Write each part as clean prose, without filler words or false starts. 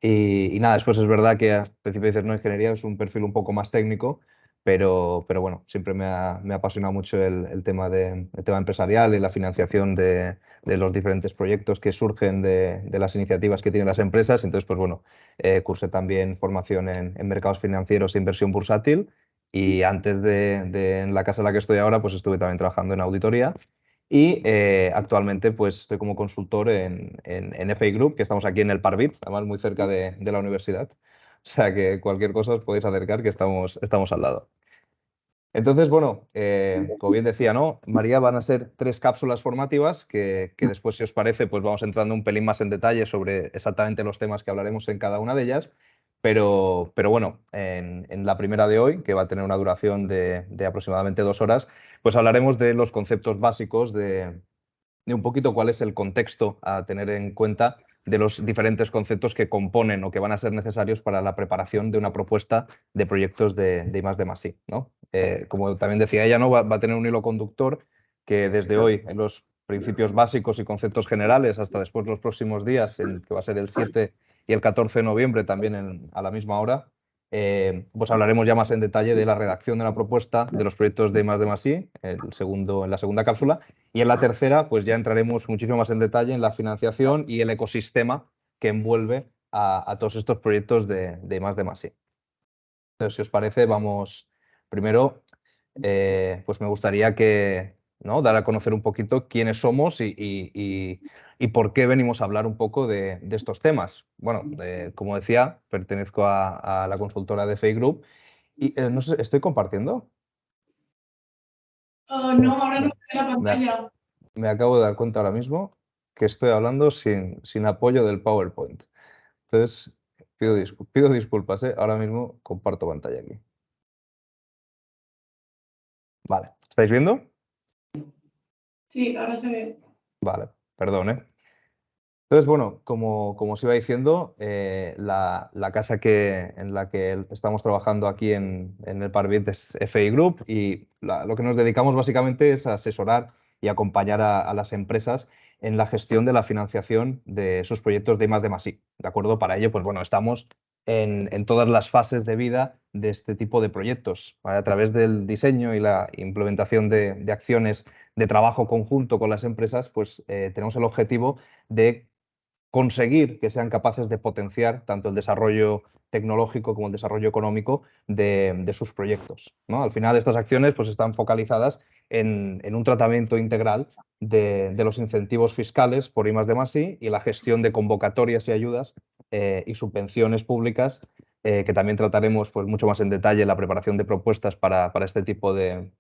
Y nada, después es verdad que al principio dices, no, ingeniería es un perfil un poco más técnico, pero bueno, siempre me ha apasionado mucho el tema empresarial y la financiación de los diferentes proyectos que surgen de las iniciativas que tienen las empresas. Entonces, pues bueno, cursé también formación en mercados financieros e inversión bursátil. Y antes en la casa en la que estoy ahora, pues estuve también trabajando en auditoría. Y actualmente pues estoy como consultor en FA Group, que estamos aquí en el Parvit, además muy cerca de la universidad. O sea que cualquier cosa os podéis acercar, que estamos al lado. Entonces, bueno, como bien decía, ¿no? María, van a ser 3 cápsulas formativas que después, si os parece, pues vamos entrando un pelín más en detalle sobre exactamente los temas que hablaremos en cada una de ellas. Pero bueno, en la primera de hoy, que va a tener una duración de aproximadamente 2 horas, pues hablaremos de los conceptos básicos de un poquito cuál es el contexto a tener en cuenta de los diferentes conceptos que componen o que van a ser necesarios para la preparación de una propuesta de proyectos de I+D+I, ¿no? Como también decía ella, ¿no? Va a tener un hilo conductor que desde hoy, en los principios básicos y conceptos generales, hasta después los próximos días, que va a ser el 7 y el 14 de noviembre, también a la misma hora, pues hablaremos ya más en detalle de la redacción de la propuesta de los proyectos de I+D+I, en la segunda cápsula, y en la tercera, pues ya entraremos muchísimo más en detalle en la financiación y el ecosistema que envuelve a todos estos proyectos de I+D+I. Entonces, si os parece, vamos primero, pues me gustaría ¿no? dar a conocer un poquito quiénes somos y por qué venimos a hablar un poco de estos temas. Bueno, como decía, pertenezco a la consultora de FEI Group y no sé, ¿estoy compartiendo? No, ahora no Me, se ve la me- pantalla. Me acabo de dar cuenta ahora mismo que estoy hablando sin apoyo del PowerPoint. Entonces, pido disculpas, ¿eh? Ahora mismo comparto pantalla aquí. Vale, ¿estáis viendo? Sí, ahora se ve. Vale, perdón, ¿eh? Entonces, bueno, como os iba diciendo, la casa en la que estamos trabajando aquí en el Parvit es FI Group y lo que nos dedicamos básicamente es a asesorar y acompañar a las empresas en la gestión de la financiación de sus proyectos de I+D+I. ¿De acuerdo? Para ello, pues bueno, estamos en todas las fases de vida de este tipo de proyectos, ¿vale? A través del diseño y la implementación de acciones de trabajo conjunto con las empresas, pues tenemos el objetivo de conseguir que sean capaces de potenciar tanto el desarrollo tecnológico como el desarrollo económico de sus proyectos, ¿no? Al final, estas acciones pues, están focalizadas en un tratamiento integral de los incentivos fiscales por I+D+I y la gestión de convocatorias y ayudas y subvenciones públicas, que también trataremos pues, mucho más en detalle en la preparación de propuestas para este tipo de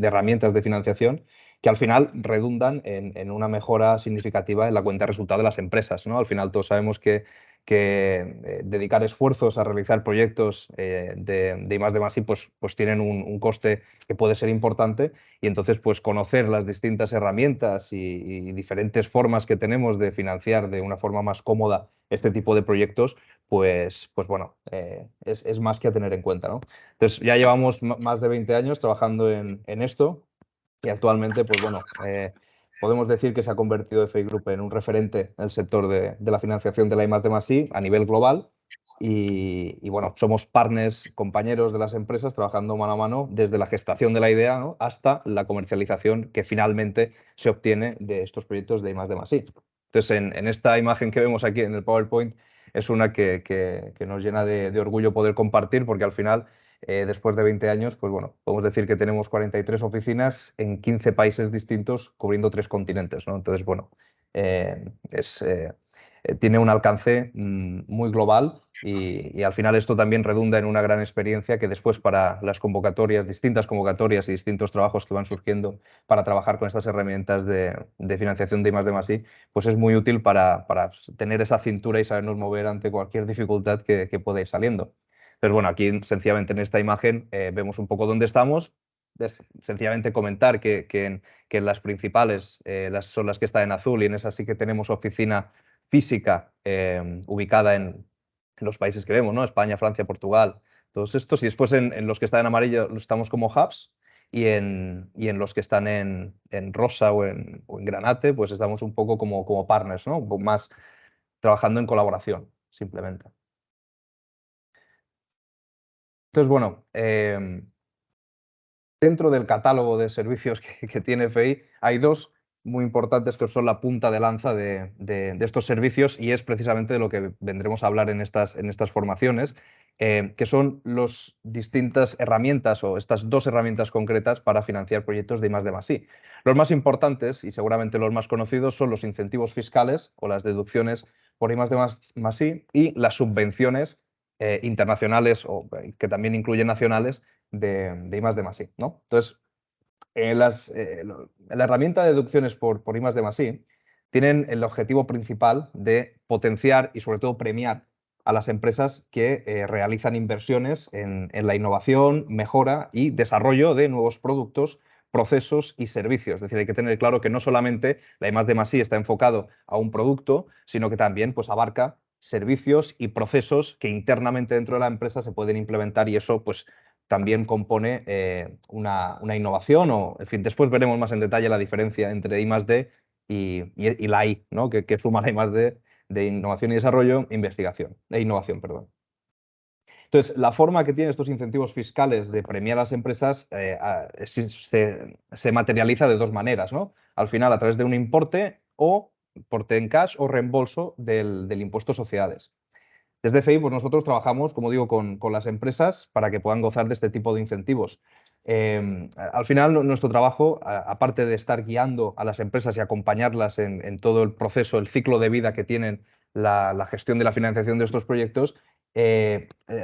herramientas de financiación que al final redundan en una mejora significativa en la cuenta de resultados de las empresas, ¿no? Al final todos sabemos que dedicar esfuerzos a realizar proyectos de I+D+I pues tienen un coste que puede ser importante y entonces pues conocer las distintas herramientas y diferentes formas que tenemos de financiar de una forma más cómoda este tipo de proyectos, pues bueno, es más que a tener en cuenta, ¿no? Entonces ya llevamos más de 20 años trabajando en esto. Y actualmente, pues bueno, podemos decir que se ha convertido FI Group en un referente en el sector de la financiación de la I+D+I a nivel global. Y bueno, somos partners, compañeros de las empresas, trabajando mano a mano desde la gestación de la idea, ¿no? hasta la comercialización que finalmente se obtiene de estos proyectos de I+D+I. Entonces, en esta imagen que vemos aquí en el PowerPoint es una que nos llena de orgullo poder compartir porque al final después de 20 años, pues bueno, podemos decir que tenemos 43 oficinas en 15 países distintos, cubriendo 3 continentes, ¿no? Entonces, bueno, eh, es, eh, tiene un alcance muy global y al final esto también redunda en una gran experiencia que después para las convocatorias, distintas convocatorias y distintos trabajos que van surgiendo para trabajar con estas herramientas de financiación de I+D+I, pues es muy útil para tener esa cintura y sabernos mover ante cualquier dificultad que pueda ir saliendo. Entonces, bueno, aquí sencillamente en esta imagen vemos un poco dónde estamos. Sencillamente comentar que en las principales son las que están en azul y en esas sí que tenemos oficina física ubicada en los países que vemos, ¿no? España, Francia, Portugal, todos estos. Y después en los que están en amarillo estamos como hubs y en los que están en rosa o en granate, pues estamos un poco como partners, ¿no? Un poco más trabajando en colaboración. se implementa. Entonces, bueno, dentro del catálogo de servicios que tiene FEI hay dos muy importantes que son la punta de lanza de estos servicios y es precisamente de lo que vendremos a hablar en estas formaciones, que son las distintas herramientas o estas dos herramientas concretas para financiar proyectos de I+D+I. Los más importantes y seguramente los más conocidos son los incentivos fiscales o las deducciones por I+D+I y las subvenciones internacionales o que también incluyen nacionales de I+D+I, ¿no? Entonces, la herramienta de deducciones por I+D+I tienen el objetivo principal de potenciar y sobre todo premiar a las empresas que realizan inversiones en la innovación, mejora y desarrollo de nuevos productos, procesos y servicios. Es decir, hay que tener claro que no solamente la I+D+I está enfocado a un producto, sino que también pues, abarca servicios y procesos que internamente dentro de la empresa se pueden implementar y eso pues también compone una innovación o, en fin, después veremos más en detalle la diferencia entre I+D y la I, ¿no? que suma la I+D de innovación y desarrollo, investigación, e innovación, perdón. Entonces, la forma que tienen estos incentivos fiscales de premiar a las empresas se materializa de dos maneras, ¿no? Al final, a través de un importe o importe en cash o reembolso del impuesto a sociedades. Desde FEI, pues nosotros trabajamos, como digo, con las empresas para que puedan gozar de este tipo de incentivos. Al final, nuestro trabajo, aparte de estar guiando a las empresas y acompañarlas en todo el proceso, el ciclo de vida que tienen la gestión de la financiación de estos proyectos,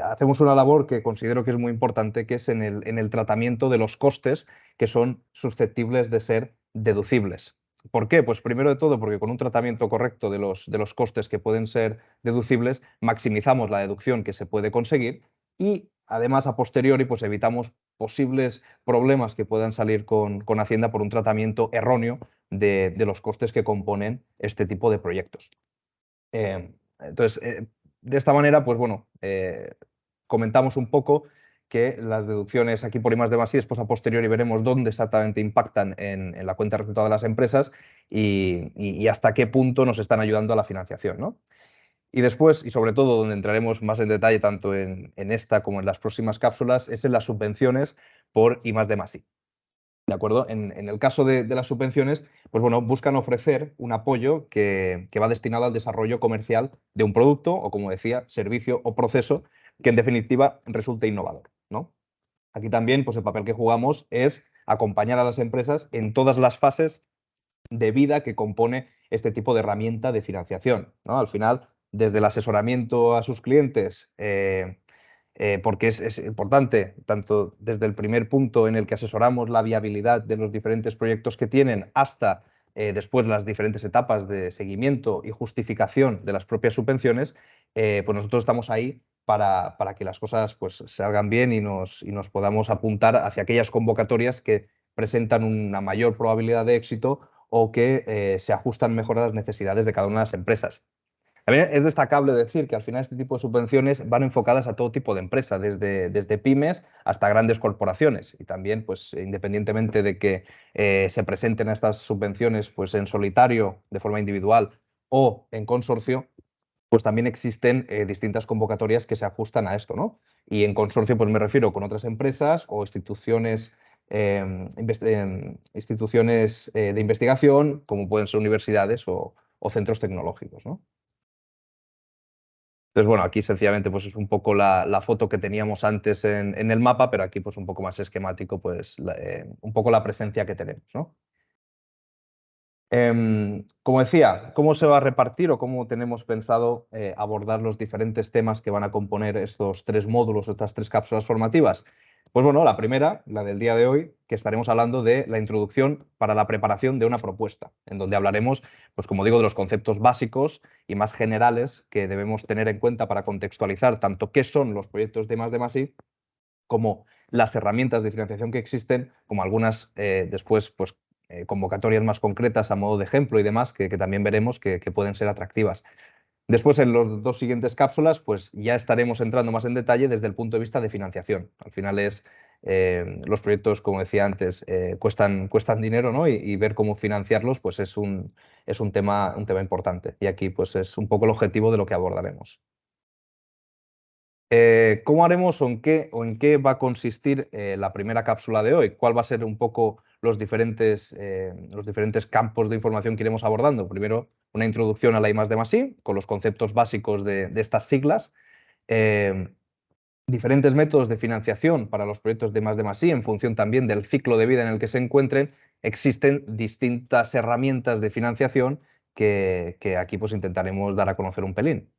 hacemos una labor que considero que es muy importante, que es en el tratamiento de los costes que son susceptibles de ser deducibles. ¿Por qué? Pues primero de todo porque con un tratamiento correcto de los costes que pueden ser deducibles, maximizamos la deducción que se puede conseguir y además a posteriori pues evitamos posibles problemas que puedan salir con Hacienda por un tratamiento erróneo de los costes que componen este tipo de proyectos. Entonces, de esta manera, pues bueno, comentamos un poco que las deducciones aquí por I+D+I, después a posteriori veremos dónde exactamente impactan en la cuenta de resultados de las empresas y hasta qué punto nos están ayudando a la financiación, ¿no? Y después, y sobre todo donde entraremos más en detalle tanto en esta como en las próximas cápsulas, es en las subvenciones por I+D+I. ¿De acuerdo? En el caso de las subvenciones, pues bueno, buscan ofrecer un apoyo que va destinado al desarrollo comercial de un producto o, como decía, servicio o proceso que en definitiva resulte innovador, ¿no? Aquí también, pues el papel que jugamos es acompañar a las empresas en todas las fases de vida que compone este tipo de herramienta de financiación, ¿no? Al final, desde el asesoramiento a sus clientes, porque es importante, tanto desde el primer punto en el que asesoramos la viabilidad de los diferentes proyectos que tienen hasta después las diferentes etapas de seguimiento y justificación de las propias subvenciones, pues nosotros estamos ahí para que las cosas pues, salgan bien y nos podamos apuntar hacia aquellas convocatorias que presentan una mayor probabilidad de éxito o que se ajustan mejor a las necesidades de cada una de las empresas. También es destacable decir que al final este tipo de subvenciones van enfocadas a todo tipo de empresas, desde pymes hasta grandes corporaciones. Y también, pues, independientemente de que se presenten estas subvenciones pues, en solitario, de forma individual o en consorcio, pues también existen distintas convocatorias que se ajustan a esto, ¿no? Y en consorcio, pues me refiero con otras empresas o instituciones, de investigación, como pueden ser universidades o centros tecnológicos, ¿no? Entonces, bueno, aquí sencillamente pues es un poco la foto que teníamos antes en el mapa, pero aquí pues un poco más esquemático, pues un poco la presencia que tenemos, ¿no? Como decía, ¿cómo se va a repartir o cómo tenemos pensado abordar los diferentes temas que van a componer estos tres módulos, estas tres cápsulas formativas? Pues bueno, la primera, la del día de hoy, que estaremos hablando de la introducción para la preparación de una propuesta, en donde hablaremos, pues como digo, de los conceptos básicos y más generales que debemos tener en cuenta para contextualizar tanto qué son los proyectos de I+D+I como las herramientas de financiación que existen, como algunas después pues, convocatorias más concretas a modo de ejemplo y demás, que también veremos que pueden ser atractivas. Después, en los dos siguientes cápsulas, pues ya estaremos entrando más en detalle desde el punto de vista de financiación. Al final los proyectos, como decía antes, cuestan dinero, ¿no? Y ver cómo financiarlos pues es un tema importante. Y aquí pues es un poco el objetivo de lo que abordaremos. ¿Cómo haremos o en qué va a consistir la primera cápsula de hoy? ¿Cuál va a ser un poco los diferentes campos de información que iremos abordando? Primero, una introducción a la I+D+I, con los conceptos básicos de estas siglas. Eh, Diferentes métodos de financiación para los proyectos de I+D+I en función también del ciclo de vida en el que se encuentren. Existen distintas herramientas de financiación que aquí pues intentaremos dar a conocer un pelín.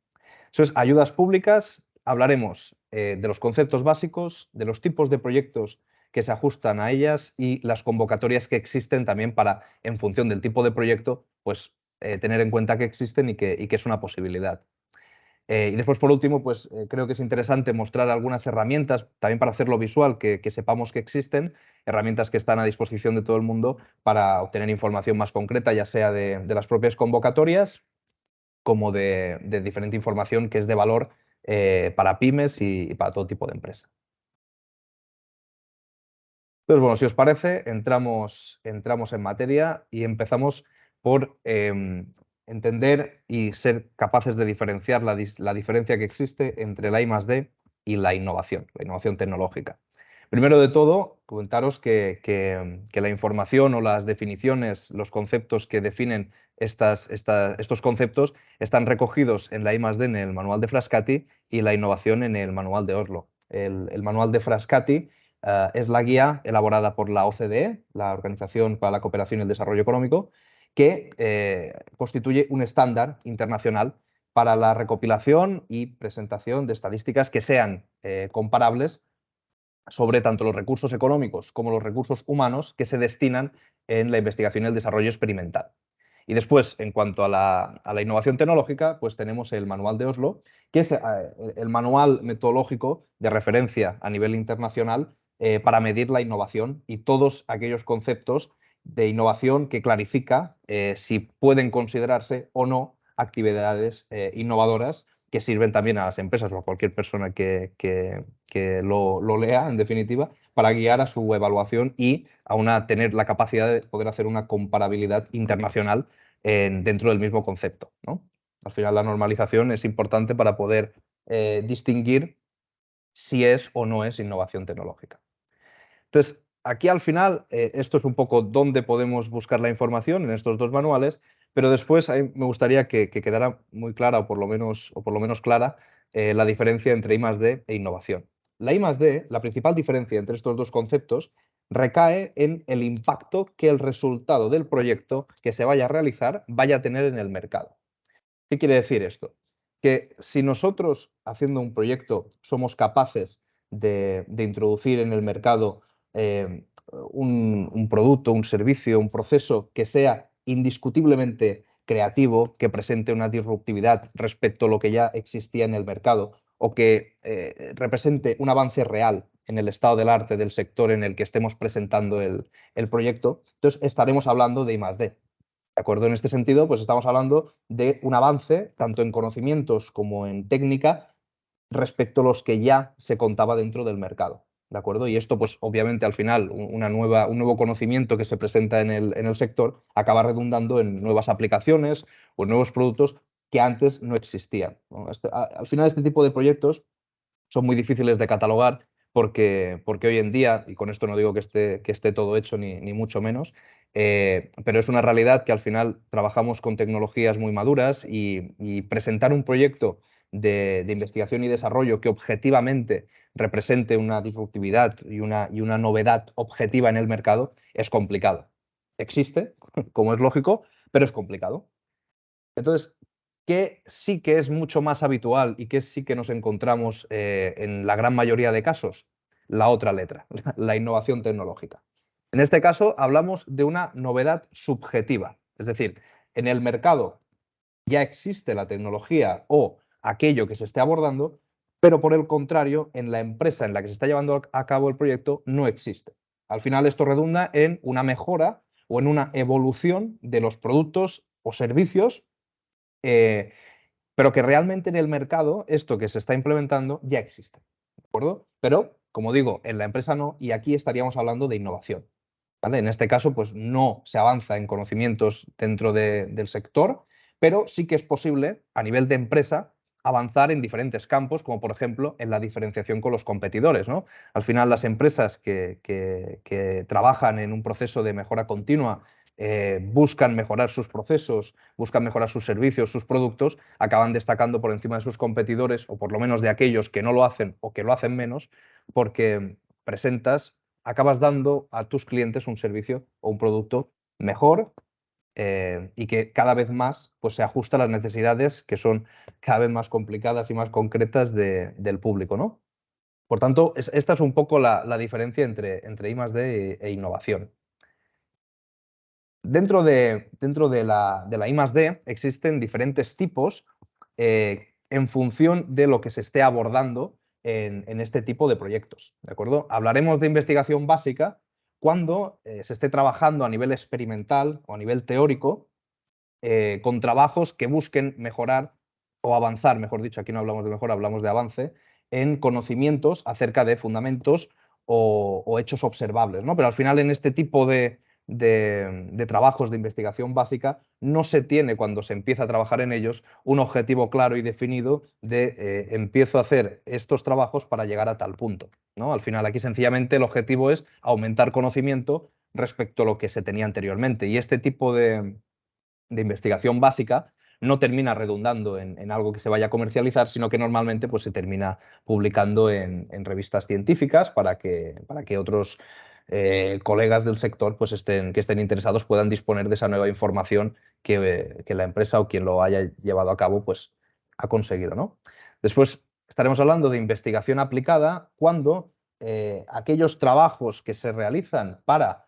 Eso es ayudas públicas. Hablaremos de los conceptos básicos, de los tipos de proyectos que se ajustan a ellas y las convocatorias que existen también para, en función del tipo de proyecto, pues tener en cuenta que existen y que es una posibilidad. Y después, por último, pues creo que es interesante mostrar algunas herramientas, también para hacerlo visual, que sepamos que existen, herramientas que están a disposición de todo el mundo para obtener información más concreta, ya sea de las propias convocatorias, como de diferente información que es de valor para pymes y para todo tipo de empresa. Entonces, bueno, si os parece, entramos en materia y empezamos por entender y ser capaces de diferenciar la diferencia que existe entre la I+D y la innovación tecnológica. Primero de todo, comentaros que la información o las definiciones, los conceptos que definen estos conceptos están recogidos en la I+D en el manual de Frascati y la innovación en el manual de Oslo. El manual de Frascati es la guía elaborada por la OCDE, la Organización para la Cooperación y el Desarrollo Económico, que constituye un estándar internacional para la recopilación y presentación de estadísticas que sean comparables sobre tanto los recursos económicos como los recursos humanos que se destinan en la investigación y el desarrollo experimental. Y después, en cuanto a la innovación tecnológica, pues tenemos el Manual de Oslo, que es el manual metodológico de referencia a nivel internacional para medir la innovación y todos aquellos conceptos de innovación que clarifica si pueden considerarse o no actividades innovadoras que sirven también a las empresas o a cualquier persona que lo lea, en definitiva, para guiar a su evaluación y tener la capacidad de poder hacer una comparabilidad internacional dentro del mismo concepto, ¿no? Al final, la normalización es importante para poder distinguir si es o no es innovación tecnológica. Entonces, aquí al final, esto es un poco dónde podemos buscar la información en estos dos manuales, pero después me gustaría que quedara muy clara o por lo menos clara la diferencia entre I+D e innovación. La I+D, la principal diferencia entre estos dos conceptos, recae en el impacto que el resultado del proyecto que se vaya a realizar vaya a tener en el mercado. ¿Qué quiere decir esto? Que si nosotros, haciendo un proyecto, somos capaces de introducir en el mercado un producto, un servicio, un proceso que sea indiscutiblemente creativo, que presente una disruptividad respecto a lo que ya existía en el mercado o que represente un avance real en el estado del arte del sector en el que estemos presentando el proyecto, entonces estaremos hablando de I+D. ¿De acuerdo? En este sentido, pues estamos hablando de un avance, tanto en conocimientos como en técnica, respecto a los que ya se contaba dentro del mercado. ¿De acuerdo? Y esto, pues obviamente, al final, un nuevo conocimiento que se presenta en el sector acaba redundando en nuevas aplicaciones o en nuevos productos que antes no existían, ¿no? Al final, este tipo de proyectos son muy difíciles de catalogar porque hoy en día, y con esto no digo que esté todo hecho ni mucho menos, pero es una realidad que al final trabajamos con tecnologías muy maduras y presentar un proyecto de investigación y desarrollo que objetivamente represente una disruptividad y una novedad objetiva en el mercado es complicado. Existe, como es lógico, pero es complicado. Entonces, ¿qué sí que es mucho más habitual y qué sí que nos encontramos en la gran mayoría de casos? La otra letra, la innovación tecnológica. En este caso, hablamos de una novedad subjetiva, es decir, en el mercado ya existe la tecnología o aquello que se esté abordando, pero por el contrario, en la empresa en la que se está llevando a cabo el proyecto no existe. Al final, esto redunda en una mejora o en una evolución de los productos o servicios pero que realmente en el mercado esto que se está implementando ya existe, ¿de acuerdo? Pero, como digo, en la empresa no, y aquí estaríamos hablando de innovación, ¿vale? En este caso, pues no se avanza en conocimientos dentro del sector, pero sí que es posible, a nivel de empresa, avanzar en diferentes campos, como por ejemplo en la diferenciación con los competidores, ¿no? Al final, las empresas que trabajan en un proceso de mejora continua buscan mejorar sus procesos, buscan mejorar sus servicios, sus productos, acaban destacando por encima de sus competidores, o por lo menos de aquellos que no lo hacen o que lo hacen menos, porque acabas dando a tus clientes un servicio o un producto mejor, y que cada vez más pues, se ajusta a las necesidades que son cada vez más complicadas y más concretas del público, ¿no? Por tanto, esta es un poco la diferencia entre I+D e innovación. Dentro de la I+D existen diferentes tipos en función de lo que se esté abordando en este tipo de proyectos, ¿de acuerdo? Hablaremos de investigación básica cuando se esté trabajando a nivel experimental o a nivel teórico con trabajos que busquen mejorar o avanzar, mejor dicho, aquí no hablamos de mejora, hablamos de avance, en conocimientos acerca de fundamentos o hechos observables, ¿no? Pero al final en este tipo de trabajos de investigación básica no se tiene, cuando se empieza a trabajar en ellos, un objetivo claro y definido de empiezo a hacer estos trabajos para llegar a tal punto, ¿no? Al final aquí sencillamente el objetivo es aumentar conocimiento respecto a lo que se tenía anteriormente, y este tipo de investigación básica no termina redundando en algo que se vaya a comercializar, sino que normalmente pues, se termina publicando en revistas científicas para que otros colegas del sector pues, que estén interesados puedan disponer de esa nueva información que la empresa o quien lo haya llevado a cabo pues, ha conseguido, ¿no? Después estaremos hablando de investigación aplicada cuando aquellos trabajos que se realizan para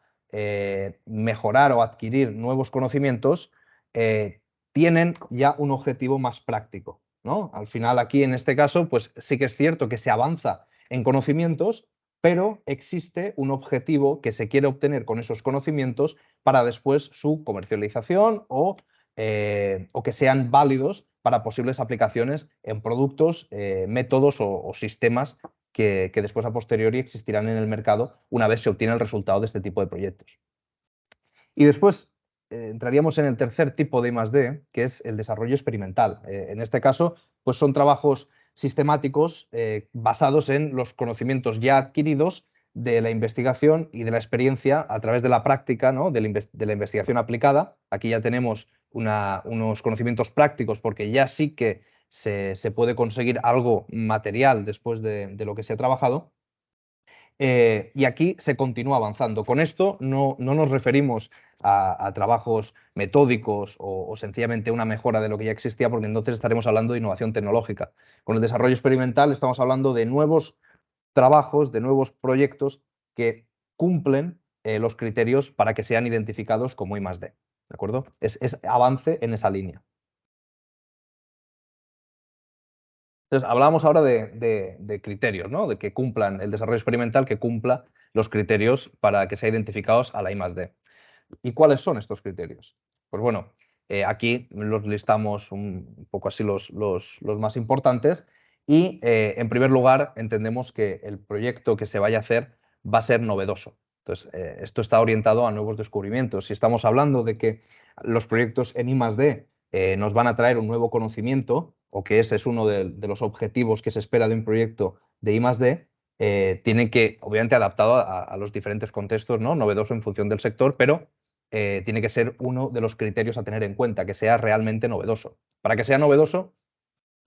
mejorar o adquirir nuevos conocimientos eh, tienen ya un objetivo más práctico, ¿no? Al final, aquí en este caso, pues sí que es cierto que se avanza en conocimientos, pero existe un objetivo que se quiere obtener con esos conocimientos para después su comercialización o que sean válidos para posibles aplicaciones en productos, métodos o sistemas que después a posteriori existirán en el mercado una vez se obtiene el resultado de este tipo de proyectos. Y después entraríamos en el tercer tipo de I+D, que es el desarrollo experimental. En este caso, pues son trabajos sistemáticos basados en los conocimientos ya adquiridos de la investigación y de la experiencia a través de la práctica, ¿no? de la investigación aplicada. Aquí ya tenemos unos conocimientos prácticos porque ya sí que se puede conseguir algo material después de lo que se ha trabajado. Y aquí se continúa avanzando. Con esto no nos referimos a trabajos metódicos o sencillamente una mejora de lo que ya existía, porque entonces estaremos hablando de innovación tecnológica. Con el desarrollo experimental estamos hablando de nuevos trabajos, de nuevos proyectos que cumplen los criterios para que sean identificados como I+D. ¿De acuerdo? Es avance en esa línea. Entonces, hablábamos ahora de criterios, ¿no? De que cumplan el desarrollo experimental, que cumpla los criterios para que sea identificados a la I+D. ¿Y cuáles son estos criterios? Pues bueno, aquí los listamos un poco así los más importantes y, en primer lugar, entendemos que el proyecto que se vaya a hacer va a ser novedoso. Entonces, esto está orientado a nuevos descubrimientos. Si estamos hablando de que los proyectos en I+D nos van a traer un nuevo conocimiento, o que ese es uno de los objetivos que se espera de un proyecto de I+D, tiene que, obviamente, adaptado a los diferentes contextos, ¿no? Novedoso en función del sector, pero tiene que ser uno de los criterios a tener en cuenta, que sea realmente novedoso. Para que sea novedoso,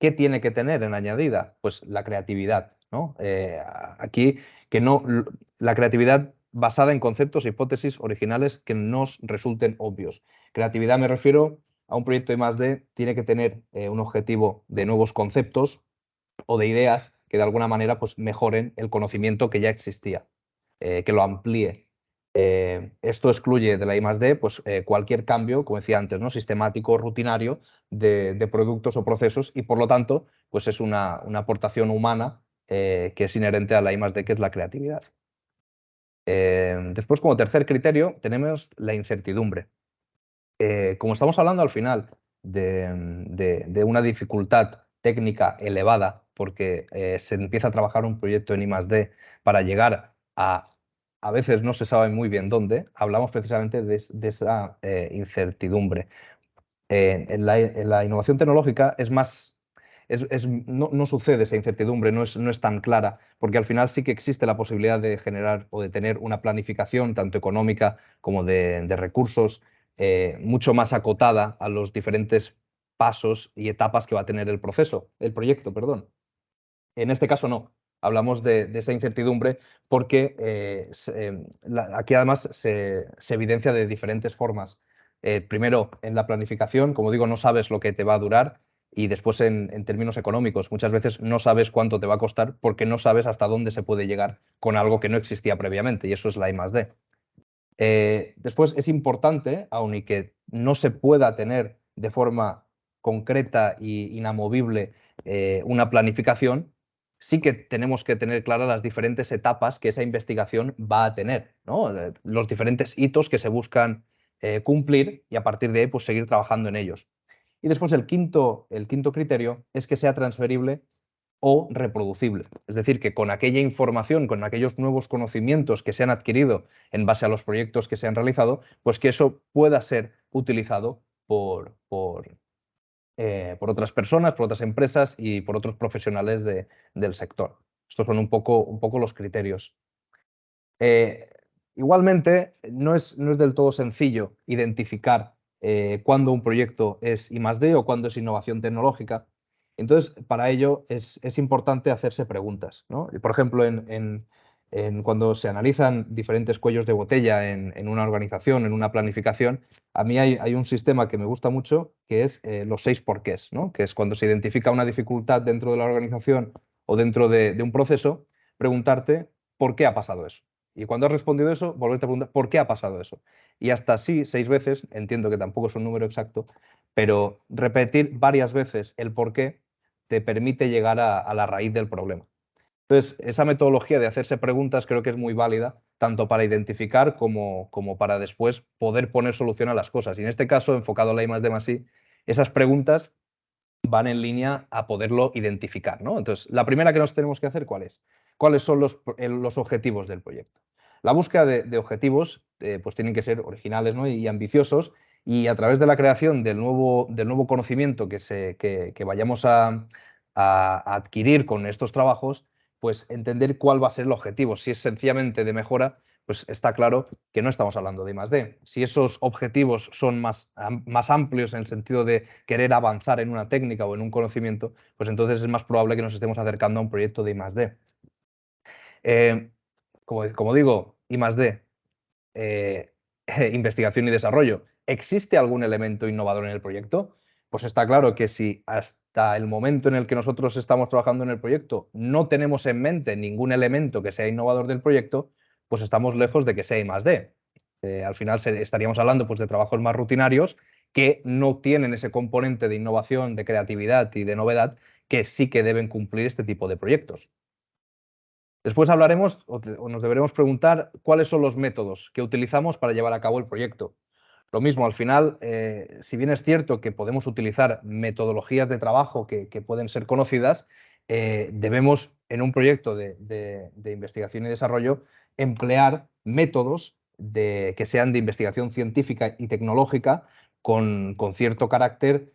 ¿qué tiene que tener en añadida? Pues la creatividad, ¿no? Aquí, que no, la creatividad basada en conceptos e hipótesis originales que nos resulten obvios. Creatividad me refiero a un proyecto de I+D, tiene que tener un objetivo de nuevos conceptos o de ideas que de alguna manera pues, mejoren el conocimiento que ya existía, que lo amplíe. Esto excluye de la I+D pues, cualquier cambio, como decía antes, ¿no? sistemático, rutinario de productos o procesos, y por lo tanto pues es una aportación humana que es inherente a la I+D, que es la creatividad. Después, como tercer criterio, tenemos la incertidumbre. Como estamos hablando al final de una dificultad técnica elevada, porque se empieza a trabajar un proyecto en I+D para llegar a veces no se sabe muy bien dónde, hablamos precisamente de esa incertidumbre. En la innovación tecnológica es más no sucede esa incertidumbre, no es tan clara, porque al final sí que existe la posibilidad de generar o de tener una planificación tanto económica como de recursos mucho más acotada a los diferentes pasos y etapas que va a tener el proyecto, perdón. En este caso no. Hablamos de esa incertidumbre porque aquí además se evidencia de diferentes formas. Primero, en la planificación, como digo, no sabes lo que te va a durar y después en términos económicos. Muchas veces no sabes cuánto te va a costar porque no sabes hasta dónde se puede llegar con algo que no existía previamente y eso es la I+D. Después es importante, aun y que no se pueda tener de forma concreta e inamovible una planificación, sí que tenemos que tener claras las diferentes etapas que esa investigación va a tener, ¿no? Los diferentes hitos que se buscan cumplir y a partir de ahí pues, seguir trabajando en ellos. Y después el quinto criterio es que sea transferible o reproducible. Es decir, que con aquella información, con aquellos nuevos conocimientos que se han adquirido en base a los proyectos que se han realizado, pues que eso pueda ser utilizado por otras personas, por otras empresas y por otros profesionales del sector. Estos son un poco los criterios. Eh, Igualmente, no es del todo sencillo identificar cuándo un proyecto es I+D o cuándo es innovación tecnológica. Entonces, para ello es importante hacerse preguntas, ¿no? Por ejemplo, cuando se analizan diferentes cuellos de botella en una organización, en una planificación, a mí hay un sistema que me gusta mucho, que es los 6 porqués, ¿no? Que es cuando se identifica una dificultad dentro de la organización o dentro de un proceso, preguntarte por qué ha pasado eso. Y cuando has respondido eso, volverte a preguntar por qué ha pasado eso. Y hasta así 6 veces, entiendo que tampoco es un número exacto, pero repetir varias veces el por qué te permite llegar a la raíz del problema. Entonces, esa metodología de hacerse preguntas creo que es muy válida, tanto para identificar como para después poder poner solución a las cosas. Y en este caso, enfocado a la I+D+I, esas preguntas van en línea a poderlo identificar, ¿no? Entonces, la primera que nos tenemos que hacer, ¿cuál es? ¿Cuáles son los objetivos del proyecto? La búsqueda de objetivos pues tienen que ser originales, ¿no? y ambiciosos y a través de la creación del nuevo conocimiento que vayamos a adquirir con estos trabajos, pues entender cuál va a ser el objetivo. Si es sencillamente de mejora, pues está claro que no estamos hablando de I+D. Si esos objetivos son más amplios en el sentido de querer avanzar en una técnica o en un conocimiento, pues entonces es más probable que nos estemos acercando a un proyecto de I+D. Como digo, I+D, investigación y desarrollo. ¿Existe algún elemento innovador en el proyecto? Pues está claro que si hasta el momento en el que nosotros estamos trabajando en el proyecto no tenemos en mente ningún elemento que sea innovador del proyecto, pues estamos lejos de que sea I+D. Al final estaríamos hablando pues, de trabajos más rutinarios que no tienen ese componente de innovación, de creatividad y de novedad que sí que deben cumplir este tipo de proyectos. Después hablaremos o nos deberemos preguntar cuáles son los métodos que utilizamos para llevar a cabo el proyecto. Lo mismo, al final, si bien es cierto que podemos utilizar metodologías de trabajo que pueden ser conocidas, debemos en un proyecto de investigación y desarrollo emplear métodos que sean de investigación científica y tecnológica con cierto carácter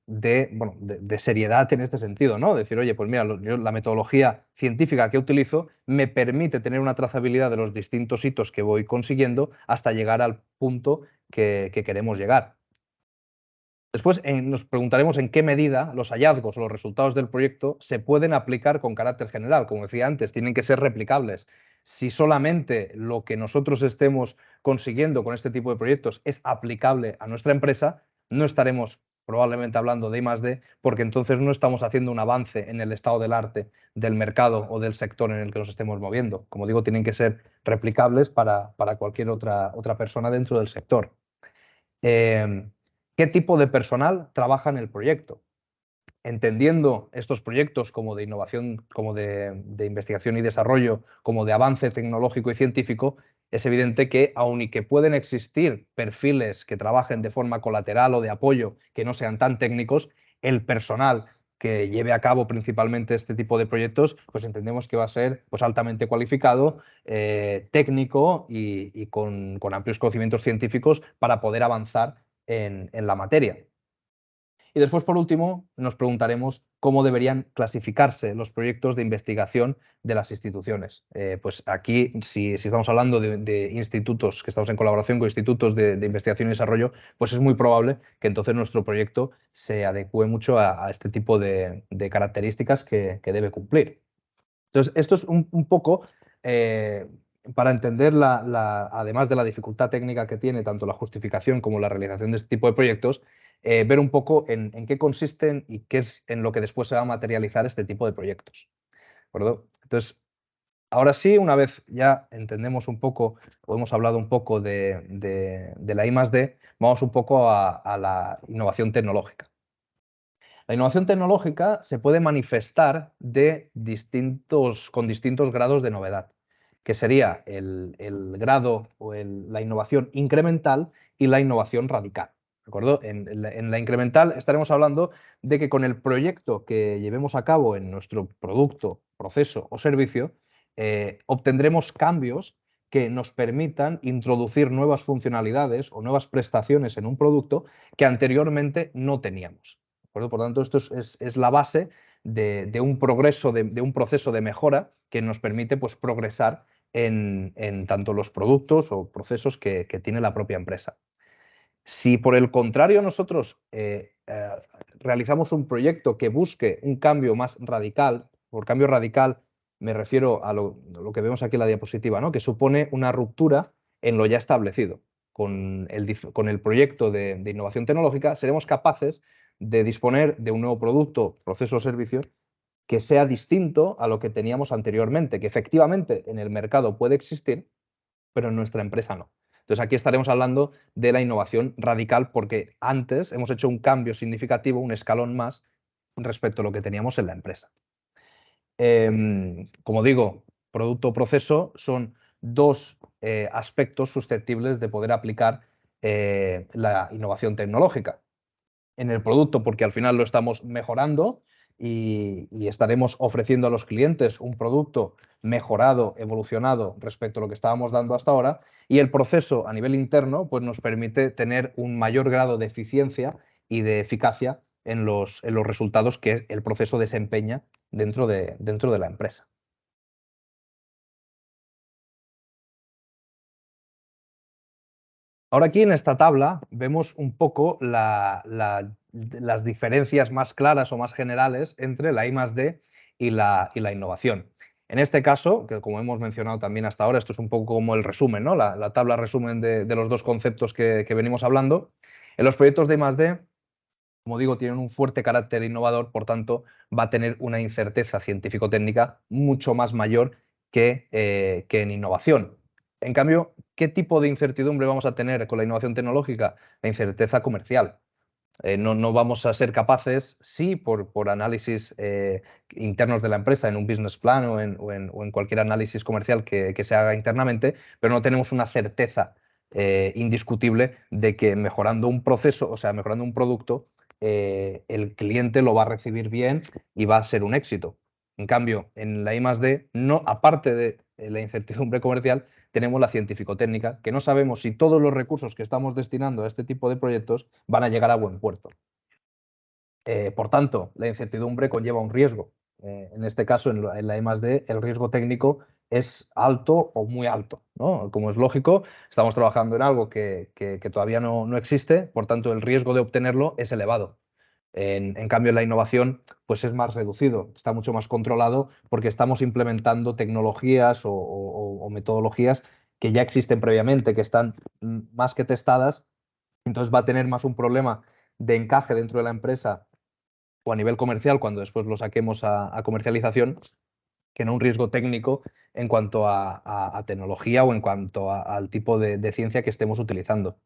de seriedad en este sentido, ¿no? Decir, oye, pues mira, yo la metodología científica que utilizo me permite tener una trazabilidad de los distintos hitos que voy consiguiendo hasta llegar al punto que queremos llegar. Después nos preguntaremos en qué medida los hallazgos o los resultados del proyecto se pueden aplicar con carácter general. Como decía antes, tienen que ser replicables. Si solamente lo que nosotros estemos consiguiendo con este tipo de proyectos es aplicable a nuestra empresa, no estaremos probablemente hablando de I+D, porque entonces no estamos haciendo un avance en el estado del arte del mercado o del sector en el que nos estemos moviendo. Como digo, tienen que ser replicables para cualquier otra persona dentro del sector. ¿Qué tipo de personal trabaja en el proyecto? Entendiendo estos proyectos como de innovación, como de investigación y desarrollo, como de avance tecnológico y científico, es evidente que, aun y que pueden existir perfiles que trabajen de forma colateral o de apoyo que no sean tan técnicos, el personal que lleve a cabo principalmente este tipo de proyectos, pues entendemos que va a ser pues, altamente cualificado, técnico y con amplios conocimientos científicos para poder avanzar en la materia. Y después, por último, nos preguntaremos cómo deberían clasificarse los proyectos de investigación de las instituciones. Pues aquí, si estamos hablando de institutos, que estamos en colaboración con institutos de investigación y desarrollo, pues es muy probable que entonces nuestro proyecto se adecue mucho a este tipo de características que debe cumplir. Entonces, esto es un poco para entender, además de la dificultad técnica que tiene tanto la justificación como la realización de este tipo de proyectos, ver un poco en qué consisten y qué es en lo que después se va a materializar este tipo de proyectos. ¿De acuerdo? Entonces, ahora sí, una vez ya entendemos un poco o hemos hablado un poco de la I+D, vamos un poco a la innovación tecnológica. La innovación tecnológica se puede manifestar con distintos grados de novedad, que sería el grado o la innovación incremental y la innovación radical. ¿De acuerdo? En la incremental estaremos hablando de que con el proyecto que llevemos a cabo en nuestro producto, proceso o servicio, obtendremos cambios que nos permitan introducir nuevas funcionalidades o nuevas prestaciones en un producto que anteriormente no teníamos. Por lo tanto, esto es la base de un progreso, de un proceso de mejora que nos permite pues, progresar en tanto los productos o procesos que tiene la propia empresa. Si por el contrario nosotros realizamos un proyecto que busque un cambio más radical, por cambio radical me refiero a lo que vemos aquí en la diapositiva, ¿no? Que supone una ruptura en lo ya establecido. Con el proyecto de innovación tecnológica seremos capaces de disponer de un nuevo producto, proceso o servicio que sea distinto a lo que teníamos anteriormente, que efectivamente en el mercado puede existir, pero en nuestra empresa no. Entonces aquí estaremos hablando de la innovación radical porque antes hemos hecho un cambio significativo, un escalón más respecto a lo que teníamos en la empresa. Como digo, producto o proceso son dos aspectos susceptibles de poder aplicar la innovación tecnológica. En el producto porque al final lo estamos mejorando y estaremos ofreciendo a los clientes un producto mejorado, evolucionado respecto a lo que estábamos dando hasta ahora, y el proceso a nivel interno pues nos permite tener un mayor grado de eficiencia y de eficacia en los resultados que el proceso desempeña dentro de la empresa. Ahora aquí en esta tabla vemos un poco las diferencias más claras o más generales entre la I+D y la innovación. En este caso, que como hemos mencionado también hasta ahora, esto es un poco como el resumen, ¿no? La tabla resumen de los dos conceptos que venimos hablando. En los proyectos de I+D, como digo, tienen un fuerte carácter innovador, por tanto, va a tener una incerteza científico-técnica mucho más mayor que en innovación. En cambio, ¿qué tipo de incertidumbre vamos a tener con la innovación tecnológica? La incerteza comercial. No vamos a ser capaces, sí, por análisis internos de la empresa, en un business plan o en cualquier análisis comercial que se haga internamente, pero no tenemos una certeza indiscutible de que mejorando un proceso, o sea, mejorando un producto, el cliente lo va a recibir bien y va a ser un éxito. En cambio, en la I+D, no, aparte de la incertidumbre comercial, tenemos la científico-técnica, que no sabemos si todos los recursos que estamos destinando a este tipo de proyectos van a llegar a buen puerto. Por tanto, la incertidumbre conlleva un riesgo. En este caso, en la I+D, el riesgo técnico es alto o muy alto, ¿no? Como es lógico, estamos trabajando en algo que todavía no existe, por tanto, el riesgo de obtenerlo es elevado. En cambio, en la innovación pues es más reducido, está mucho más controlado porque estamos implementando tecnologías o metodologías que ya existen previamente, que están más que testadas, entonces va a tener más un problema de encaje dentro de la empresa o a nivel comercial cuando después lo saquemos a comercialización, que no un riesgo técnico en cuanto a tecnología o en cuanto al tipo de ciencia que estemos utilizando.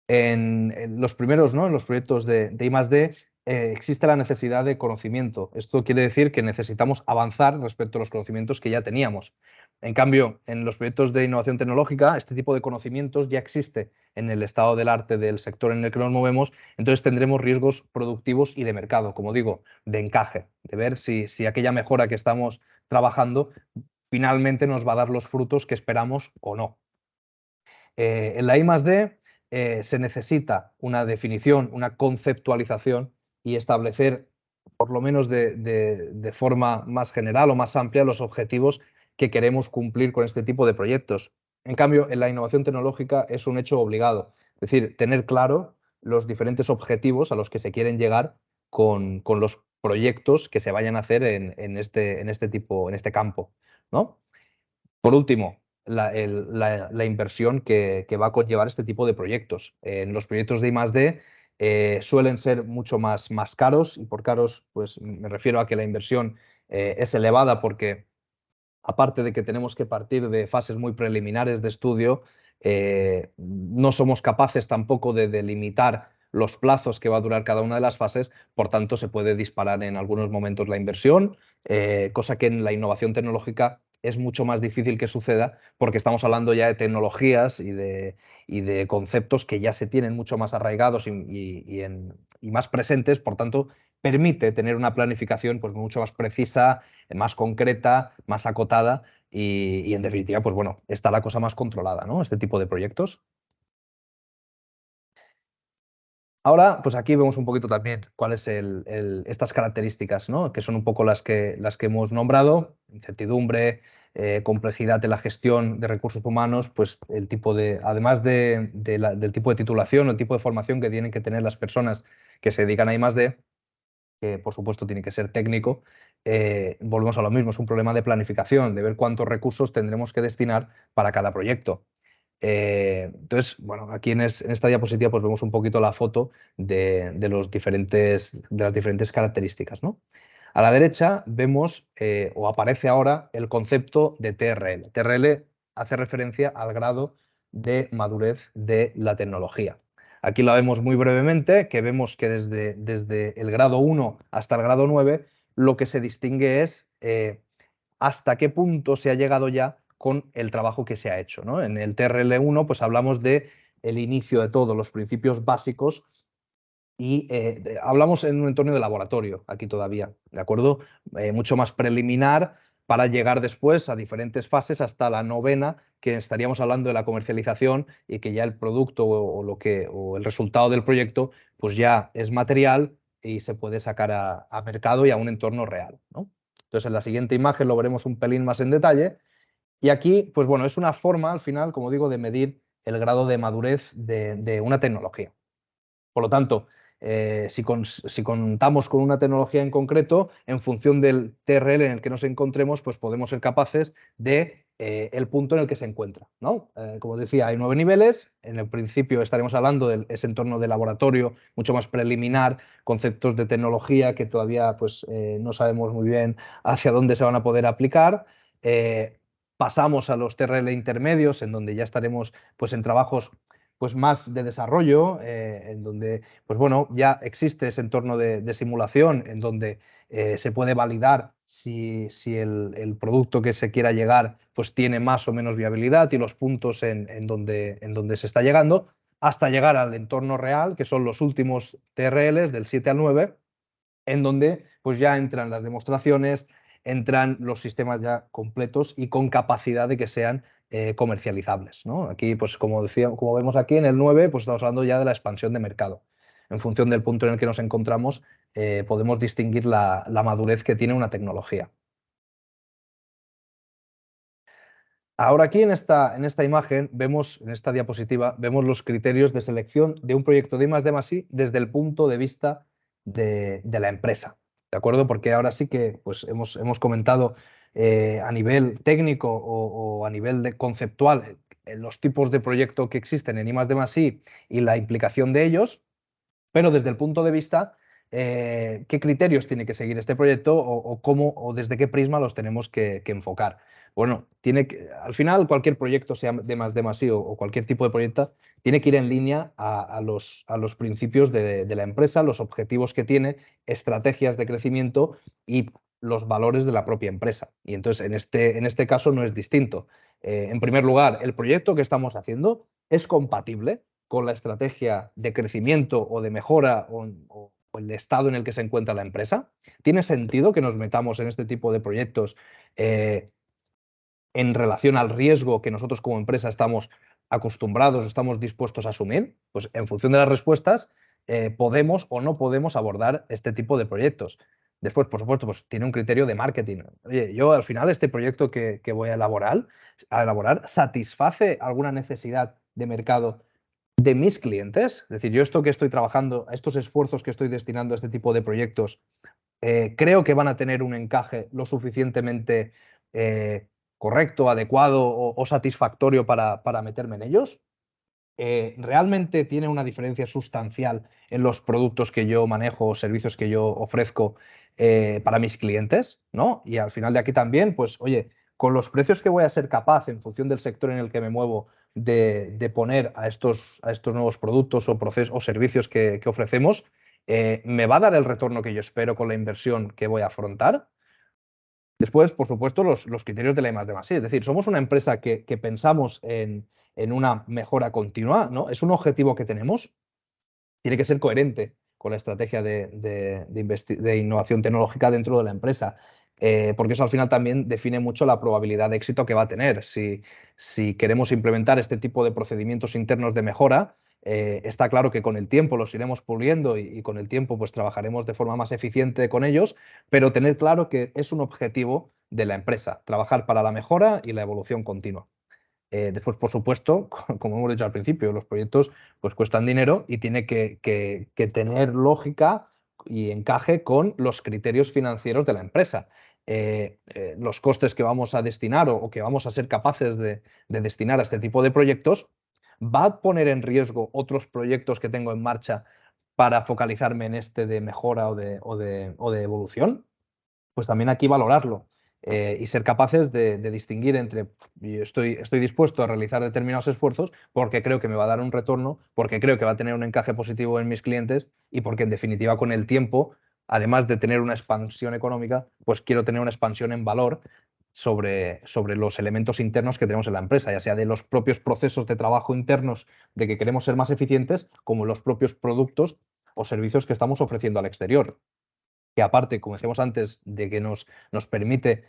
En los primeros, ¿no? En los proyectos de I+D existe la necesidad de conocimiento. Esto quiere decir que necesitamos avanzar respecto a los conocimientos que ya teníamos. En cambio, en los proyectos de innovación tecnológica, este tipo de conocimientos ya existe en el estado del arte del sector en el que nos movemos, entonces tendremos riesgos productivos y de mercado, como digo, de encaje, de ver si aquella mejora que estamos trabajando finalmente nos va a dar los frutos que esperamos o no. En la I+D se necesita una definición, una conceptualización y establecer, por lo menos de forma más general o más amplia, los objetivos que queremos cumplir con este tipo de proyectos. En cambio, en la innovación tecnológica es un hecho obligado, es decir, tener claro los diferentes objetivos a los que se quieren llegar con los proyectos que se vayan a hacer en este campo, ¿no? Por último, la inversión que va a conllevar este tipo de proyectos. En los proyectos de I+D suelen ser mucho más caros, y por caros pues me refiero a que la inversión es elevada porque, aparte de que tenemos que partir de fases muy preliminares de estudio, no somos capaces tampoco de delimitar los plazos que va a durar cada una de las fases. Por tanto, se puede disparar en algunos momentos la inversión, cosa que en la innovación tecnológica es mucho más difícil que suceda, porque estamos hablando ya de tecnologías y de conceptos que ya se tienen mucho más arraigados y más presentes. Por tanto, permite tener una planificación pues mucho más precisa, más concreta, más acotada y en definitiva, pues bueno, está la cosa más controlada, ¿no? Este tipo de proyectos. Ahora, pues aquí vemos un poquito también cuáles estas características, ¿no? Que son un poco las que hemos nombrado: incertidumbre, complejidad en la gestión de recursos humanos, pues el tipo además del tipo de titulación o el tipo de formación que tienen que tener las personas que se dedican a I+D, que por supuesto tiene que ser técnico. Volvemos a lo mismo, es un problema de planificación, de ver cuántos recursos tendremos que destinar para cada proyecto. Entonces, bueno, aquí en esta diapositiva pues vemos un poquito la foto de las diferentes características, ¿no? A la derecha vemos o aparece ahora el concepto de TRL. TRL hace referencia al grado de madurez de la tecnología. Aquí la vemos muy brevemente, que vemos que desde el grado 1 hasta el grado 9 lo que se distingue es hasta qué punto se ha llegado ya con el trabajo que se ha hecho, ¿no? En el TRL1 pues hablamos de el inicio de todo, los principios básicos, y hablamos en un entorno de laboratorio aquí todavía, ¿de acuerdo? Mucho más preliminar, para llegar después a diferentes fases hasta la novena, que estaríamos hablando de la comercialización, y que ya el producto o el resultado del proyecto pues ya es material y se puede sacar a mercado y a un entorno real, ¿no? Entonces, en la siguiente imagen lo veremos un pelín más en detalle. Y aquí, pues bueno, es una forma, al final, como digo, de medir el grado de madurez de una tecnología. Por lo tanto, si contamos con una tecnología en concreto, en función del TRL en el que nos encontremos, pues podemos ser capaces de el punto en el que se encuentra, ¿no? Como decía, hay 9 niveles. En el principio estaremos hablando de ese entorno de laboratorio mucho más preliminar, conceptos de tecnología que todavía pues, no sabemos muy bien hacia dónde se van a poder aplicar. Pasamos a los TRL intermedios, en donde ya estaremos pues, en trabajos pues más de desarrollo, en donde pues bueno, ya existe ese entorno de simulación, en donde se puede validar si el producto que se quiera llegar pues tiene más o menos viabilidad, y los puntos en donde se está llegando, hasta llegar al entorno real, que son los últimos TRLs del 7 al 9, en donde pues ya entran las demostraciones, entran los sistemas ya completos y con capacidad de que sean comercializables, ¿no? Aquí, pues como decía, como vemos aquí en el 9, pues estamos hablando ya de la expansión de mercado. En función del punto en el que nos encontramos, podemos distinguir la madurez que tiene una tecnología. Ahora aquí en esta imagen vemos, en esta diapositiva, vemos los criterios de selección de un proyecto de I+D+I desde el punto de vista de la empresa, ¿de acuerdo? Porque ahora sí que pues, hemos comentado a nivel técnico o a nivel conceptual los tipos de proyecto que existen en I+D+I y la implicación de ellos, pero desde el punto de vista, ¿qué criterios tiene que seguir este proyecto o cómo o desde qué prisma los tenemos que enfocar? Bueno, al final, cualquier proyecto, sea D+D+I o cualquier tipo de proyecto, tiene que ir en línea a los principios de la empresa, los objetivos que tiene, estrategias de crecimiento y los valores de la propia empresa. Y entonces, en este caso no es distinto. En primer lugar, el proyecto que estamos haciendo es compatible con la estrategia de crecimiento o de mejora o el estado en el que se encuentra la empresa. ¿Tiene sentido que nos metamos en este tipo de proyectos en relación al riesgo que nosotros como empresa estamos acostumbrados o estamos dispuestos a asumir? Pues en función de las respuestas, podemos o no podemos abordar este tipo de proyectos. Después, por supuesto, pues tiene un criterio de marketing. Oye, yo al final este proyecto que voy a elaborar satisface alguna necesidad de mercado de mis clientes. Es decir, yo esto que estoy trabajando, estos esfuerzos que estoy destinando a este tipo de proyectos, creo que van a tener un encaje lo suficientemente correcto, adecuado o satisfactorio para meterme en ellos. ¿Realmente tiene una diferencia sustancial en los productos que yo manejo o servicios que yo ofrezco para mis clientes? ¿No? Y al final de aquí también, pues, oye, con los precios que voy a ser capaz, en función del sector en el que me muevo, de poner a estos nuevos productos o procesos o servicios que ofrecemos, ¿me va a dar el retorno que yo espero con la inversión que voy a afrontar? Después, por supuesto, los criterios de la I+D+I. Es decir, somos una empresa que pensamos en una mejora continua, ¿no? Es un objetivo que tenemos, tiene que ser coherente con la estrategia de innovación tecnológica dentro de la empresa, porque eso al final también define mucho la probabilidad de éxito que va a tener. Si queremos implementar este tipo de procedimientos internos de mejora, está claro que con el tiempo los iremos puliendo y con el tiempo pues trabajaremos de forma más eficiente con ellos, pero tener claro que es un objetivo de la empresa, trabajar para la mejora y la evolución continua. Después, por supuesto, como hemos dicho al principio, los proyectos pues cuestan dinero y tiene que tener lógica y encaje con los criterios financieros de la empresa. Los costes que vamos a destinar o que vamos a ser capaces de destinar a este tipo de proyectos va a poner en riesgo otros proyectos que tengo en marcha para focalizarme en este de mejora o de evolución. Pues también aquí valorarlo y ser capaces de distinguir entre yo estoy dispuesto a realizar determinados esfuerzos porque creo que me va a dar un retorno, porque creo que va a tener un encaje positivo en mis clientes y porque en definitiva con el tiempo, además de tener una expansión económica, pues quiero tener una expansión en valor sobre los elementos internos que tenemos en la empresa, ya sea de los propios procesos de trabajo internos de que queremos ser más eficientes, como los propios productos o servicios que estamos ofreciendo al exterior, que aparte, como decíamos antes, de que nos permite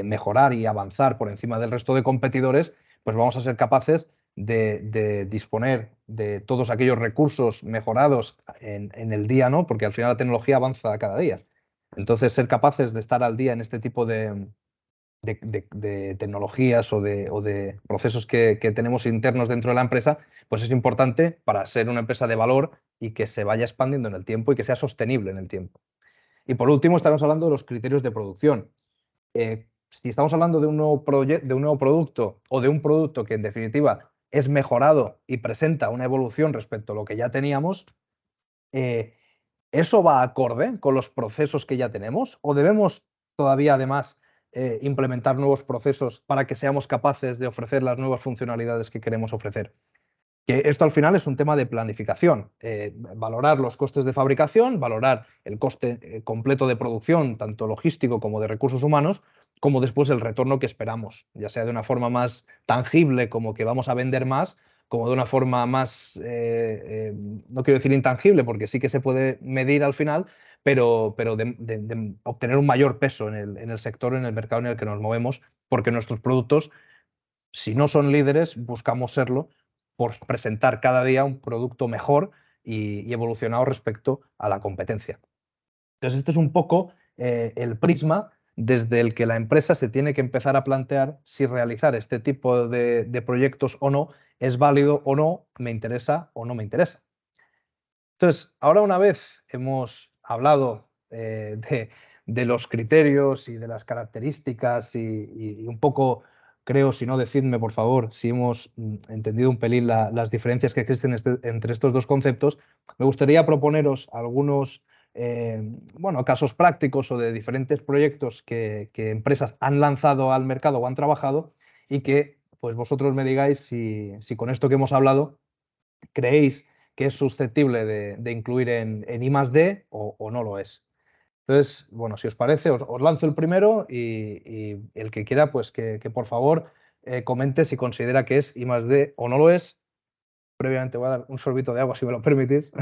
mejorar y avanzar por encima del resto de competidores, pues vamos a ser capaces de disponer de todos aquellos recursos mejorados en el día, ¿no? Porque al final la tecnología avanza cada día. Entonces, ser capaces de estar al día en este tipo de tecnologías o de procesos que tenemos internos dentro de la empresa, pues es importante para ser una empresa de valor y que se vaya expandiendo en el tiempo y que sea sostenible en el tiempo. Y por último, estamos hablando de los criterios de producción. Si estamos hablando de de un nuevo producto o de un producto que en definitiva es mejorado y presenta una evolución respecto a lo que ya teníamos, eh, ¿eso va acorde con los procesos que ya tenemos? ¿O debemos todavía además implementar nuevos procesos para que seamos capaces de ofrecer las nuevas funcionalidades que queremos ofrecer? Que esto al final es un tema de planificación, valorar los costes de fabricación, valorar el coste completo de producción, tanto logístico como de recursos humanos, como después el retorno que esperamos, ya sea de una forma más tangible, como que vamos a vender más, como de una forma más, no quiero decir intangible, porque sí que se puede medir al final, pero de obtener un mayor peso en el sector, en el mercado en el que nos movemos, porque nuestros productos, si no son líderes, buscamos serlo por presentar cada día un producto mejor y evolucionado respecto a la competencia. Entonces, este es un poco el prisma desde el que la empresa se tiene que empezar a plantear si realizar este tipo de proyectos o no es válido o no, me interesa o no me interesa. Entonces, ahora una vez hemos hablado de los criterios y de las características y un poco, creo, si no, decidme por favor, si hemos entendido un pelín las diferencias que existen entre estos dos conceptos, me gustaría proponeros algunos bueno, casos prácticos o de diferentes proyectos que empresas han lanzado al mercado o han trabajado y que pues vosotros me digáis si con esto que hemos hablado creéis que es susceptible de incluir en I+D o no lo es. Entonces, bueno, si os parece, os lanzo el primero y el que quiera, pues que por favor comente si considera que es I+D o no lo es. Previamente voy a dar un sorbito de agua, si me lo permitís.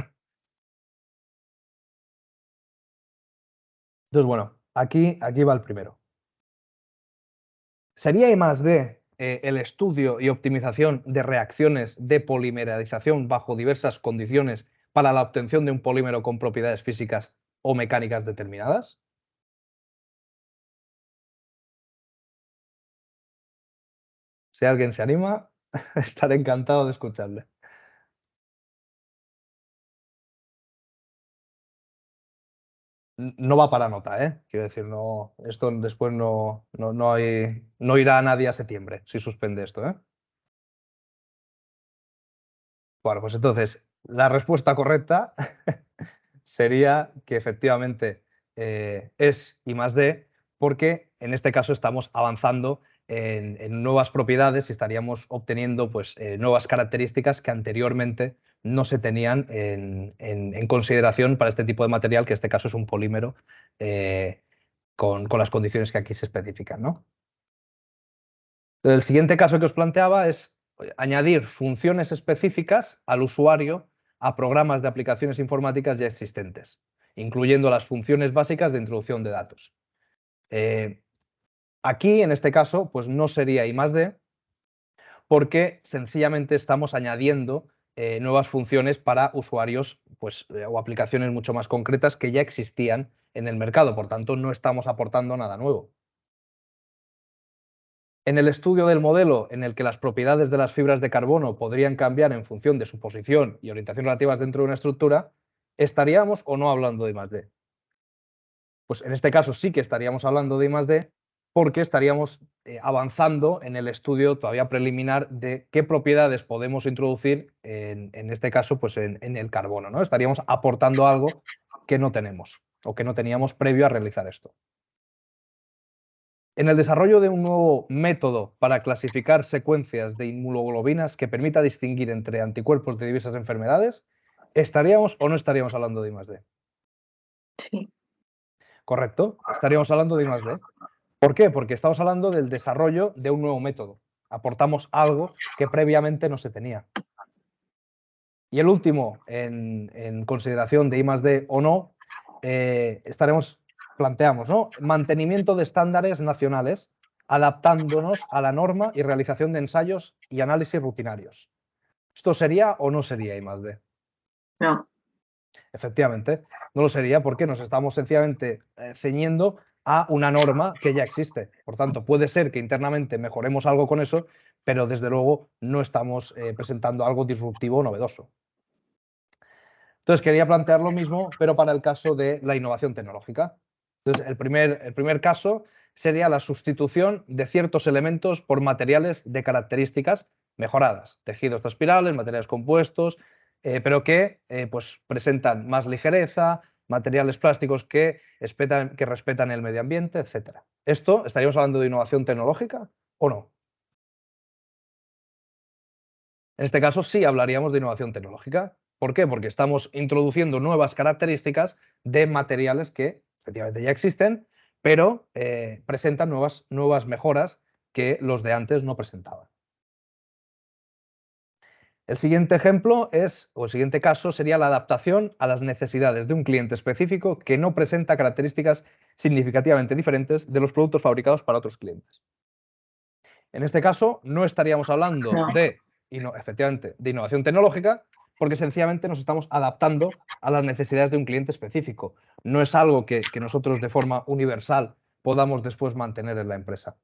Entonces, bueno, aquí va el primero. ¿Sería I+D el estudio y optimización de reacciones de polimerización bajo diversas condiciones para la obtención de un polímero con propiedades físicas o mecánicas determinadas? Si alguien se anima, estaré encantado de escucharle. No va para nota, ¿eh? Quiero decir, no, esto después no irá nadie a septiembre si suspende esto, ¿eh? Bueno, pues entonces, la respuesta correcta sería que efectivamente es I+D, porque en este caso estamos avanzando en nuevas propiedades y estaríamos obteniendo pues, nuevas características que anteriormente no se tenían en consideración para este tipo de material, que en este caso es un polímero con las condiciones que aquí se especifican, ¿no? El siguiente caso que os planteaba es añadir funciones específicas al usuario a programas de aplicaciones informáticas ya existentes, incluyendo las funciones básicas de introducción de datos. Aquí, en este caso, pues no sería I+D, porque sencillamente estamos añadiendo nuevas funciones para usuarios pues, o aplicaciones mucho más concretas que ya existían en el mercado. Por tanto, no estamos aportando nada nuevo. En el estudio del modelo en el que las propiedades de las fibras de carbono podrían cambiar en función de su posición y orientación relativas dentro de una estructura, ¿estaríamos o no hablando de I+D? Pues en este caso sí que estaríamos hablando de I+D, porque estaríamos avanzando en el estudio todavía preliminar de qué propiedades podemos introducir en este caso pues en el carbono, ¿no? Estaríamos aportando algo que no tenemos o que no teníamos previo a realizar esto. En el desarrollo de un nuevo método para clasificar secuencias de inmunoglobinas que permita distinguir entre anticuerpos de diversas enfermedades, ¿estaríamos o no estaríamos hablando de I+D? Sí. Correcto, estaríamos hablando de I+D. ¿Por qué? Porque estamos hablando del desarrollo de un nuevo método. Aportamos algo que previamente no se tenía. Y el último, en consideración de I+D o no, planteamos, ¿no? Mantenimiento de estándares nacionales, adaptándonos a la norma y realización de ensayos y análisis rutinarios. ¿Esto sería o no sería I+D? No. Efectivamente, no lo sería porque nos estamos sencillamente ceñiendo a una norma que ya existe. Por tanto, puede ser que internamente mejoremos algo con eso, pero desde luego no estamos presentando algo disruptivo o novedoso. Entonces, quería plantear lo mismo, pero para el caso de la innovación tecnológica. Entonces, el primer caso sería la sustitución de ciertos elementos por materiales de características mejoradas, tejidos transpirables, materiales compuestos, pero que pues presentan más ligereza, materiales plásticos que respetan el medio ambiente, etc. ¿Esto estaríamos hablando de innovación tecnológica o no? En este caso sí hablaríamos de innovación tecnológica. ¿Por qué? Porque estamos introduciendo nuevas características de materiales que efectivamente ya existen, pero presentan nuevas mejoras que los de antes no presentaban. El siguiente ejemplo o el siguiente caso sería la adaptación a las necesidades de un cliente específico que no presenta características significativamente diferentes de los productos fabricados para otros clientes. En este caso, no estaríamos hablando No. efectivamente, de innovación tecnológica, porque sencillamente nos estamos adaptando a las necesidades de un cliente específico. No es algo que nosotros de forma universal podamos después mantener en la empresa.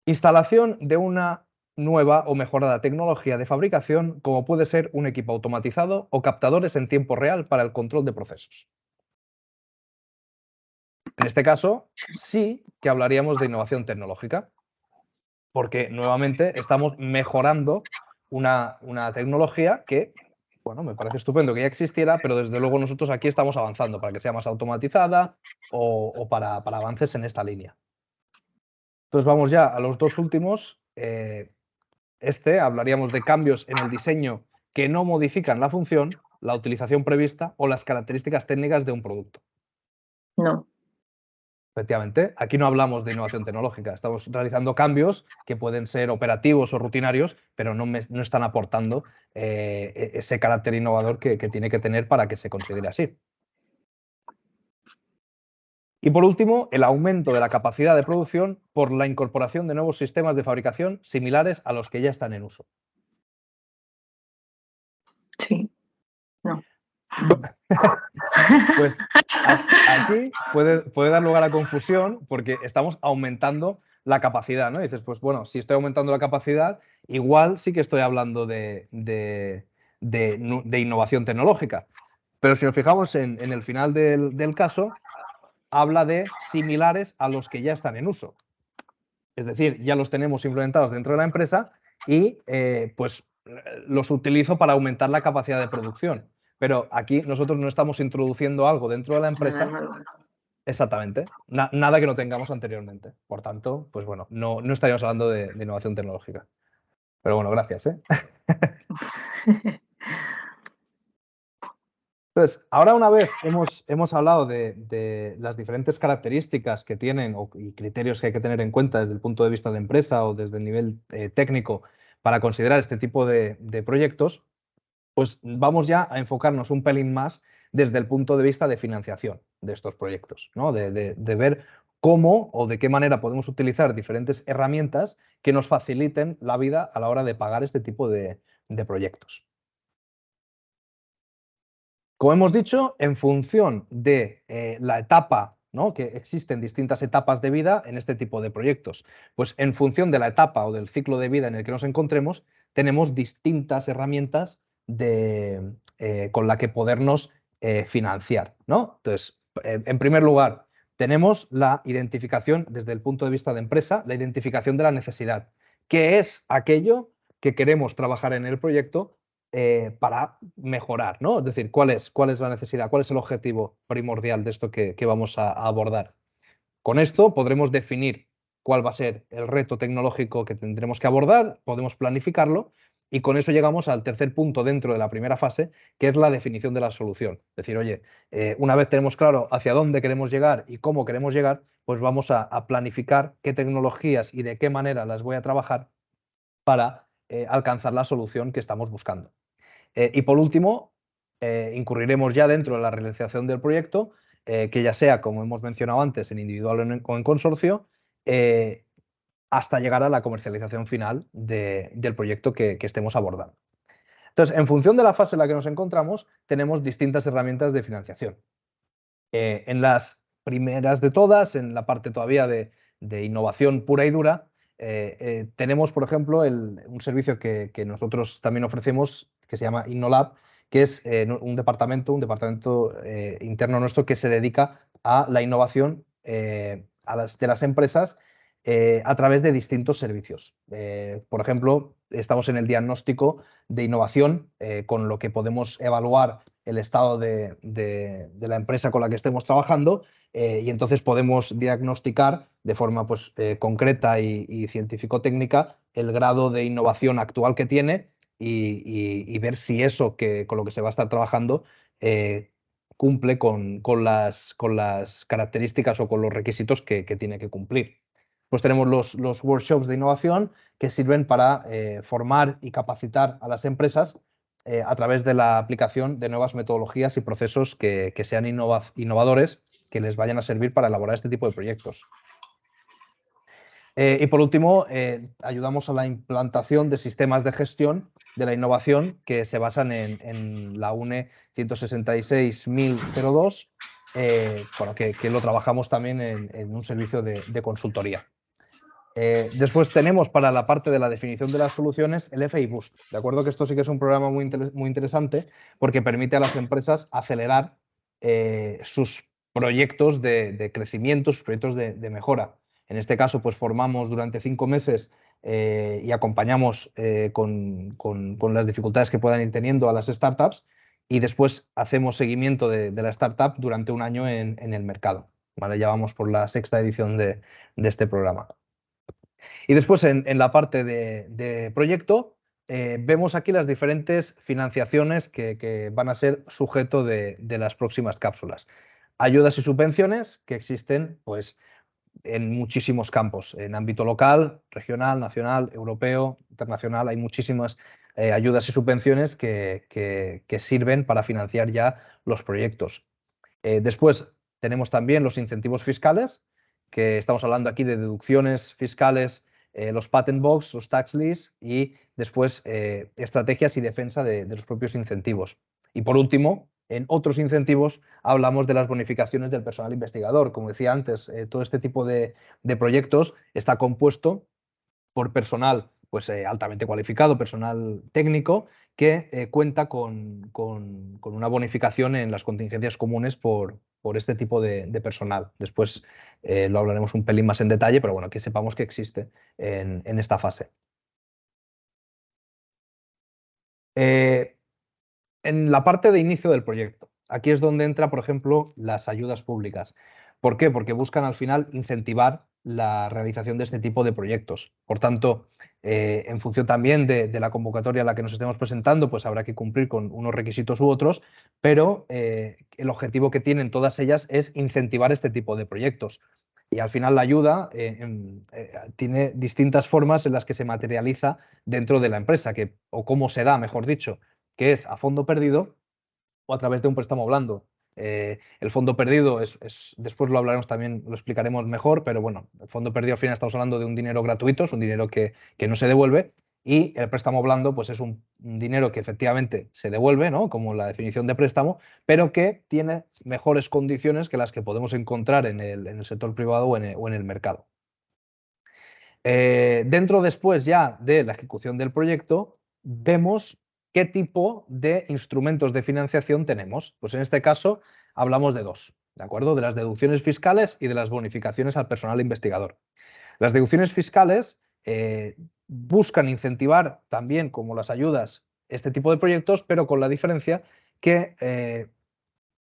Instalación de una nueva o mejorada tecnología de fabricación, como puede ser un equipo automatizado o captadores en tiempo real para el control de procesos. En este caso, sí que hablaríamos de innovación tecnológica, porque nuevamente estamos mejorando una tecnología que, bueno, me parece estupendo que ya existiera, pero desde luego nosotros aquí estamos avanzando para que sea más automatizada o para avances en esta línea. Entonces vamos ya a los dos últimos. Hablaríamos de cambios en el diseño que no modifican la función, la utilización prevista o las características técnicas de un producto. No. Efectivamente, aquí no hablamos de innovación tecnológica, estamos realizando cambios que pueden ser operativos o rutinarios, pero no están aportando ese carácter innovador que tiene que tener para que se considere así. Y por último, el aumento de la capacidad de producción por la incorporación de nuevos sistemas de fabricación similares a los que ya están en uso. Sí, no. Pues aquí puede dar lugar a confusión porque estamos aumentando la capacidad, ¿no? Y dices, pues bueno, si estoy aumentando la capacidad, igual sí que estoy hablando de innovación tecnológica. Pero si nos fijamos en el final del caso, habla de similares a los que ya están en uso. Es decir, ya los tenemos implementados dentro de la empresa y pues los utilizo para aumentar la capacidad de producción. Pero aquí nosotros no estamos introduciendo algo dentro de la Nada empresa, nuevo. exactamente, nada que no tengamos anteriormente. Por tanto, pues bueno, no estaríamos hablando de innovación tecnológica. Pero bueno, gracias, ¿eh? Entonces, ahora una vez hemos hablado de las diferentes características que tienen y criterios que hay que tener en cuenta desde el punto de vista de empresa o desde el nivel técnico para considerar este tipo de proyectos, pues vamos ya a enfocarnos un pelín más desde el punto de vista de financiación de estos proyectos, ¿no? De ver cómo o de qué manera podemos utilizar diferentes herramientas que nos faciliten la vida a la hora de pagar este tipo de proyectos. Como hemos dicho, en función de la etapa, ¿no? Que existen distintas etapas de vida en este tipo de proyectos. Pues en función de la etapa o del ciclo de vida en el que nos encontremos, tenemos distintas herramientas con la que podernos financiar, ¿no? Entonces, en primer lugar, tenemos la identificación desde el punto de vista de empresa, la identificación de la necesidad. ¿Qué es aquello que queremos trabajar en el proyecto para mejorar, ¿no? Es decir, ¿cuál es la necesidad? ¿Cuál es el objetivo primordial de esto que vamos a abordar? Con esto podremos definir cuál va a ser el reto tecnológico que tendremos que abordar, podemos planificarlo y con eso llegamos al tercer punto dentro de la primera fase, que es la definición de la solución. Es decir, oye, una vez tenemos claro hacia dónde queremos llegar y cómo queremos llegar, pues vamos a planificar qué tecnologías y de qué manera las voy a trabajar para alcanzar la solución que estamos buscando. Y por último, incurriremos ya dentro de la realización del proyecto, que ya sea, como hemos mencionado antes, en individual o en consorcio, hasta llegar a la comercialización final del proyecto que estemos abordando. Entonces, en función de la fase en la que nos encontramos, tenemos distintas herramientas de financiación. En las primeras de todas, en la parte todavía de innovación pura y dura, tenemos, por ejemplo, un servicio que nosotros también ofrecemos, que se llama InnoLab, que es un departamento interno nuestro que se dedica a la innovación de las empresas a través de distintos servicios. Por ejemplo, estamos en el diagnóstico de innovación, con lo que podemos evaluar el estado de la empresa con la que estemos trabajando y entonces podemos diagnosticar de forma pues, concreta y científico-técnica el grado de innovación actual que tiene y ver si eso con lo que se va a estar trabajando cumple con las características o con los requisitos que tiene que cumplir. Pues tenemos los workshops de innovación que sirven para formar y capacitar a las empresas a través de la aplicación de nuevas metodologías y procesos que sean innovadores, que les vayan a servir para elaborar este tipo de proyectos. Y por último, ayudamos a la implantación de sistemas de gestión de la innovación que se basan en la UNE 166.002, bueno, que lo trabajamos también en un servicio de consultoría. Después tenemos para la parte de la definición de las soluciones el FI Boost. De acuerdo que esto sí que es un programa muy interesante porque permite a las empresas acelerar sus proyectos de crecimiento, sus proyectos de mejora. En este caso, pues formamos durante 5 meses y acompañamos con las dificultades que puedan ir teniendo a las startups y después hacemos seguimiento de la startup durante un año en el mercado. ¿Vale? Ya vamos por la 6ª edición de este programa. Y después en la parte de proyecto vemos aquí las diferentes financiaciones que van a ser sujeto de las próximas cápsulas. Ayudas y subvenciones que existen pues, en muchísimos campos, en ámbito local, regional, nacional, europeo, internacional. Hay muchísimas ayudas y subvenciones que sirven para financiar ya los proyectos. Después tenemos también los incentivos fiscales, que estamos hablando aquí de deducciones fiscales los patent box, los tax lists y después estrategias y defensa de los propios incentivos. Y por último, en otros incentivos hablamos de las bonificaciones del personal investigador. Como decía antes, todo este tipo de proyectos está compuesto por personal pues, altamente cualificado, personal técnico, que cuenta con una bonificación en las contingencias comunes por este tipo de personal. Después lo hablaremos un pelín más en detalle, pero bueno, que sepamos que existe en esta fase. En la parte de inicio del proyecto, aquí es donde entra, por ejemplo, las ayudas públicas. ¿Por qué? Porque buscan al final incentivar la realización de este tipo de proyectos. Por tanto, en función también de la convocatoria a la que nos estemos presentando, pues habrá que cumplir con unos requisitos u otros, pero el objetivo que tienen todas ellas es incentivar este tipo de proyectos. Y al final la ayuda tiene distintas formas en las que se materializa dentro de la empresa, o cómo se da, mejor dicho, que es a fondo perdido o a través de un préstamo blando. El fondo perdido después lo hablaremos también, lo explicaremos mejor, pero bueno, el fondo perdido al final estamos hablando de un dinero gratuito, es un dinero que no se devuelve, y el préstamo blando pues es un dinero que efectivamente se devuelve, ¿no? Como la definición de préstamo, pero que tiene mejores condiciones que las que podemos encontrar en el sector privado o en el mercado. Dentro después ya de la ejecución del proyecto, vemos qué tipo de instrumentos de financiación tenemos. Pues en este caso hablamos de dos, ¿de acuerdo? De las deducciones fiscales y de las bonificaciones al personal investigador. Las deducciones fiscales buscan incentivar también, como las ayudas, este tipo de proyectos, pero con la diferencia que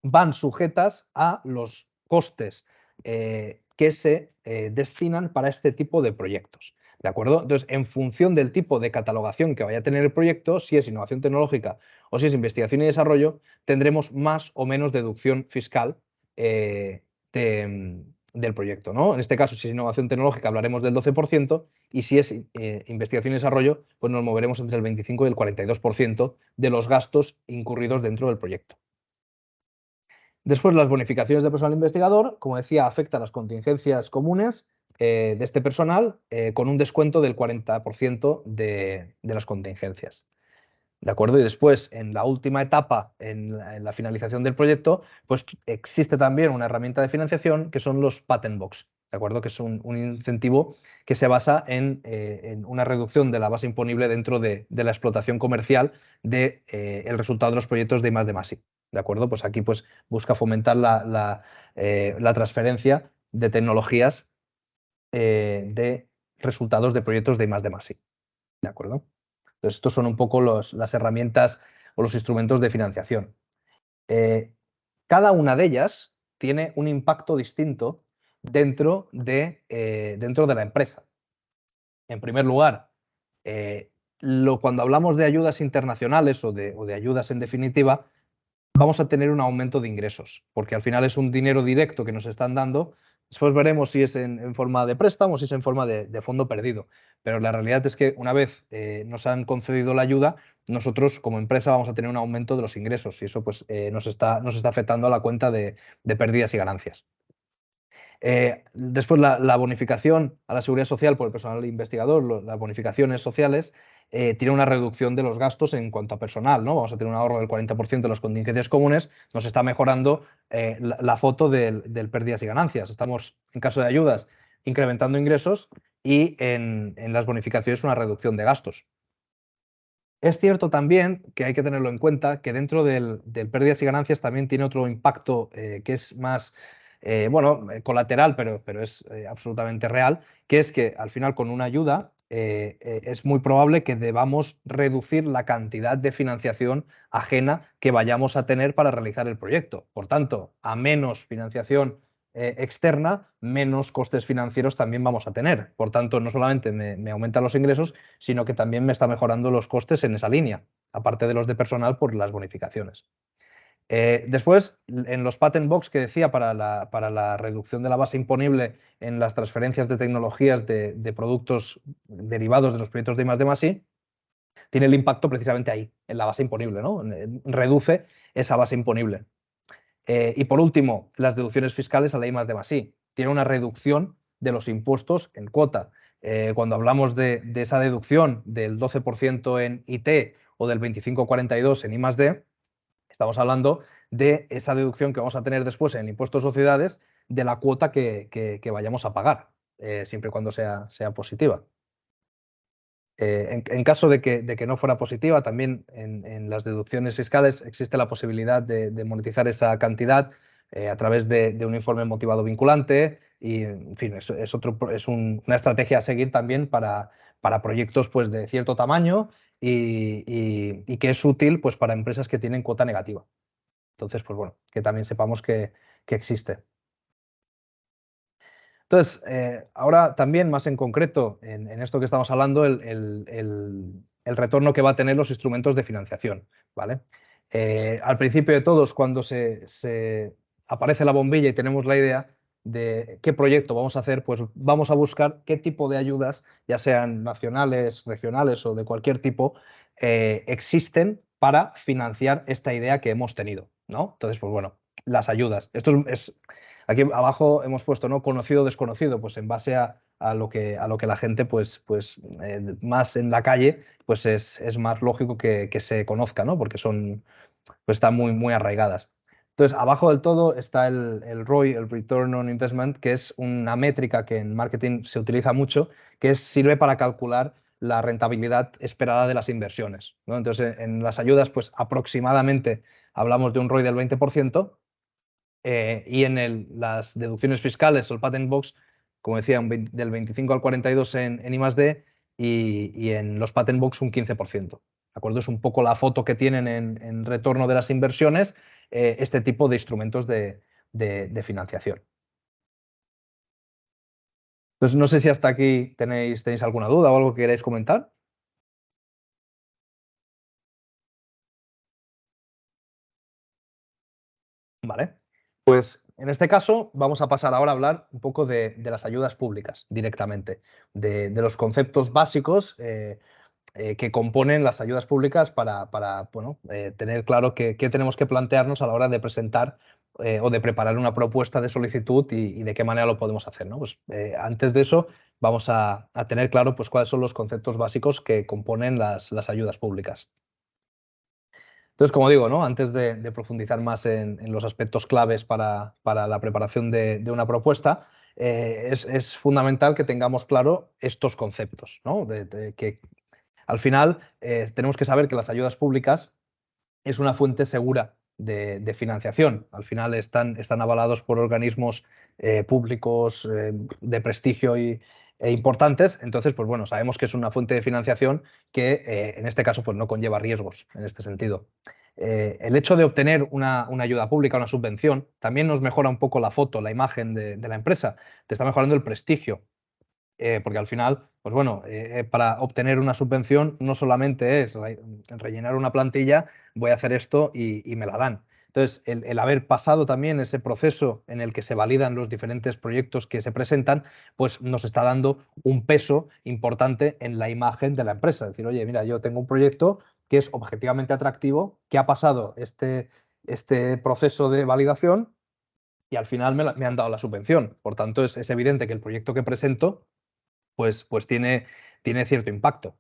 van sujetas a los costes que se destinan para este tipo de proyectos. ¿De acuerdo? Entonces, en función del tipo de catalogación que vaya a tener el proyecto, si es innovación tecnológica o si es investigación y desarrollo, tendremos más o menos deducción fiscal del proyecto, ¿no? En este caso, si es innovación tecnológica, hablaremos del 12%, y si es investigación y desarrollo, pues nos moveremos entre el 25 y el 42% de los gastos incurridos dentro del proyecto. Después, las bonificaciones de personal investigador, como decía, afectan a las contingencias comunes de este personal con un descuento del 40% de las contingencias. ¿De acuerdo? Y después, en la última etapa, en la finalización del proyecto, pues existe también una herramienta de financiación que son los patent box, ¿de acuerdo? Que es un incentivo que se basa en una reducción de la base imponible dentro de la explotación comercial del resultado de los proyectos de I+D+I. ¿De acuerdo? Pues aquí pues, busca fomentar la transferencia de tecnologías de resultados de proyectos de I+D+I. ¿De acuerdo? Entonces, estos son un poco las herramientas o los instrumentos de financiación. Cada una de ellas tiene un impacto distinto dentro de la empresa. En primer lugar, cuando hablamos de ayudas internacionales o de ayudas en definitiva, vamos a tener un aumento de ingresos, porque al final es un dinero directo que nos están dando. Después veremos si es en forma de préstamo o si es en forma de fondo perdido. Pero la realidad es que una vez nos han concedido la ayuda, nosotros como empresa vamos a tener un aumento de los ingresos y eso pues, nos está afectando a la cuenta de pérdidas y ganancias. Después, la bonificación a la seguridad social por el personal investigador, las bonificaciones sociales, tiene una reducción de los gastos en cuanto a personal, ¿no? Vamos a tener un ahorro del 40% de las contingencias comunes, nos está mejorando la foto del pérdidas y ganancias. Estamos, en caso de ayudas, incrementando ingresos y en las bonificaciones una reducción de gastos. Es cierto también que hay que tenerlo en cuenta que dentro del pérdidas y ganancias también tiene otro impacto que es más colateral, pero es absolutamente real, que es que al final con una ayuda es muy probable que debamos reducir la cantidad de financiación ajena que vayamos a tener para realizar el proyecto. Por tanto, a menos financiación externa, menos costes financieros también vamos a tener. Por tanto, no solamente me aumentan los ingresos, sino que también me está mejorando los costes en esa línea, aparte de los de personal por las bonificaciones. Después, en los patent box que decía para la reducción de la base imponible en las transferencias de tecnologías de productos derivados de los proyectos de I+D+I, tiene el impacto precisamente ahí, en la base imponible, ¿no? Reduce esa base imponible. Y por último, las deducciones fiscales a la I+D+I. Tiene una reducción de los impuestos en cuota. cuando hablamos de esa deducción del 12% en IT o del 25,42 en I+D, estamos hablando de esa deducción que vamos a tener después en el impuesto de sociedades de la cuota que vayamos a pagar, siempre y cuando sea positiva. En caso de que no fuera positiva, también en las deducciones fiscales existe la posibilidad de monetizar esa cantidad a través de un informe motivado vinculante y, en fin, es una estrategia a seguir también para proyectos pues, de cierto tamaño y que es útil pues, para empresas que tienen cuota negativa. Entonces, pues bueno, que también sepamos que existe. Entonces, ahora también más en concreto, en esto que estamos hablando, el retorno que va a tener los instrumentos de financiación, ¿vale? Al principio de todos, cuando se aparece la bombilla y tenemos la idea de qué proyecto vamos a hacer, pues vamos a buscar qué tipo de ayudas, ya sean nacionales, regionales o de cualquier tipo, existen para financiar esta idea que hemos tenido, ¿no? Entonces, pues bueno, las ayudas. Esto es aquí abajo hemos puesto, ¿no? Conocido o desconocido, pues en base a lo que la gente, más en la calle, pues es más lógico que se conozca, ¿no? Porque pues están muy arraigadas. Entonces, abajo del todo está el ROI, el Return on Investment, que es una métrica que en marketing se utiliza mucho, que sirve para calcular la rentabilidad esperada de las inversiones, ¿no? Entonces, en las ayudas, pues aproximadamente hablamos de un ROI del 20%. Y en las deducciones fiscales o el Patent Box, como decía, del 25 al 42 en I+D y en los Patent Box un 15%. ¿De acuerdo? Es un poco la foto que tienen en retorno de las inversiones este tipo de instrumentos de financiación. Entonces, no sé si hasta aquí tenéis alguna duda o algo que queráis comentar. Vale. Pues en este caso vamos a pasar ahora a hablar un poco de las ayudas públicas directamente, de los conceptos básicos que componen las ayudas públicas para bueno, tener claro qué tenemos que plantearnos a la hora de presentar o de preparar una propuesta de solicitud y de qué manera lo podemos hacer, ¿no? Pues, antes de eso vamos a tener claro pues, cuáles son los conceptos básicos que componen las ayudas públicas. Entonces, como digo, ¿no? Antes de profundizar más en los aspectos claves para la preparación de una propuesta, es fundamental que tengamos claro estos conceptos, ¿no? Que al final tenemos que saber que las ayudas públicas es una fuente segura de financiación. Al final están avalados por organismos públicos de prestigio e importantes. Entonces, pues bueno, sabemos que es una fuente de financiación que en este caso pues no conlleva riesgos en este sentido. El hecho de obtener una ayuda pública, una subvención, también nos mejora un poco la foto, la imagen de la empresa. Te está mejorando el prestigio. Porque al final, pues bueno, para obtener una subvención no solamente es rellenar una plantilla, voy a hacer esto y me la dan. Entonces, el haber pasado también ese proceso en el que se validan los diferentes proyectos que se presentan, pues nos está dando un peso importante en la imagen de la empresa. Es decir, oye, mira, yo tengo un proyecto que es objetivamente atractivo, que ha pasado este proceso de validación y al final me han dado la subvención. Por tanto, es evidente que el proyecto que presento pues tiene cierto impacto.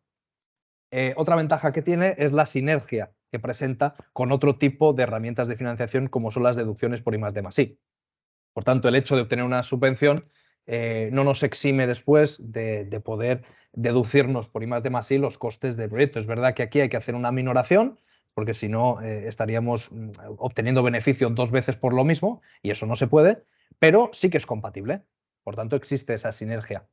Otra ventaja que tiene es la sinergia que presenta con otro tipo de herramientas de financiación como son las deducciones por I+D+I. Por tanto, el hecho de obtener una subvención no nos exime después de poder deducirnos por I+D+I los costes del proyecto. Es verdad que aquí hay que hacer una minoración, porque si no estaríamos obteniendo beneficio dos veces por lo mismo, y eso no se puede, pero sí que es compatible. Por tanto, existe esa sinergia.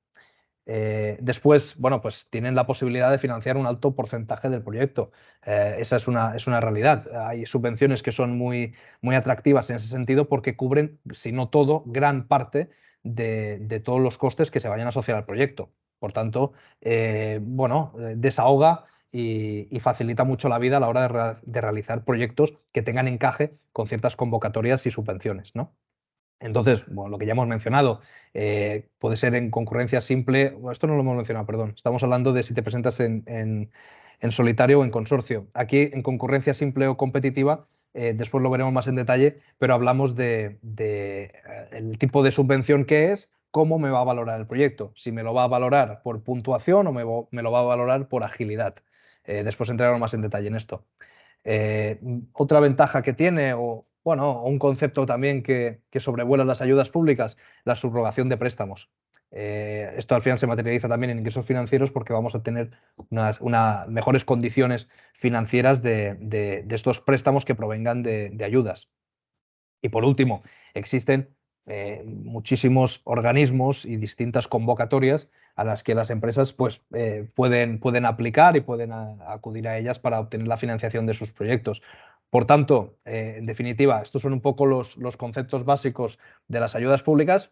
Después, bueno, pues tienen la posibilidad de financiar un alto porcentaje del proyecto. Esa es una realidad. Hay subvenciones que son muy atractivas en ese sentido porque cubren, si no todo, gran parte de todos los costes que se vayan a asociar al proyecto. Por tanto, bueno, desahoga y facilita mucho la vida a la hora de realizar proyectos que tengan encaje con ciertas convocatorias y subvenciones, ¿no? Entonces, bueno, lo que ya hemos mencionado, puede ser en concurrencia simple, bueno, esto no lo hemos mencionado, perdón, estamos hablando de si te presentas en solitario o en consorcio. Aquí, en concurrencia simple o competitiva, después lo veremos más en detalle, pero hablamos el tipo de subvención que es, cómo me va a valorar el proyecto, si me lo va a valorar por puntuación o me lo va a valorar por agilidad. Después entraremos más en detalle en esto. Otra ventaja que tiene, o bueno, un concepto también que sobrevuela las ayudas públicas, la subrogación de préstamos. Esto al final se materializa también en ingresos financieros porque vamos a tener unas mejores condiciones financieras de estos préstamos que provengan de ayudas. Y por último, existen muchísimos organismos y distintas convocatorias a las que las empresas pues, pueden aplicar y pueden acudir a ellas para obtener la financiación de sus proyectos. Por tanto, en definitiva, estos son un poco los conceptos básicos de las ayudas públicas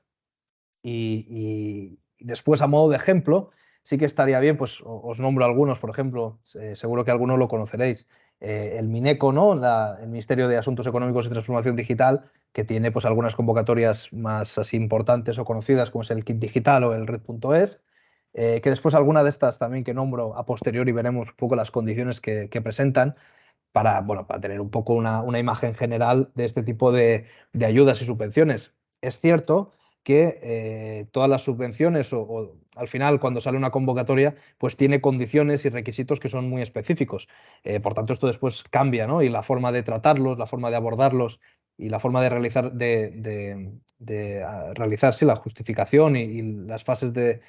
y después, a modo de ejemplo, sí que estaría bien, pues os nombro algunos, por ejemplo, seguro que algunos lo conoceréis. El MINECO, ¿no? El Ministerio de Asuntos Económicos y Transformación Digital, que tiene pues, algunas convocatorias más así importantes o conocidas, como es el Kit Digital o el Red.es, que después alguna de estas también que nombro a posteriori veremos un poco las condiciones que presentan para, bueno, para tener un poco una imagen general de este tipo de ayudas y subvenciones. Es cierto que todas las subvenciones o al final cuando sale una convocatoria pues tiene condiciones y requisitos que son muy específicos. Por tanto, esto después cambia, ¿no? Y la forma de tratarlos, la forma de abordarlos y la forma de realizar, realizar sí, la justificación y las fases de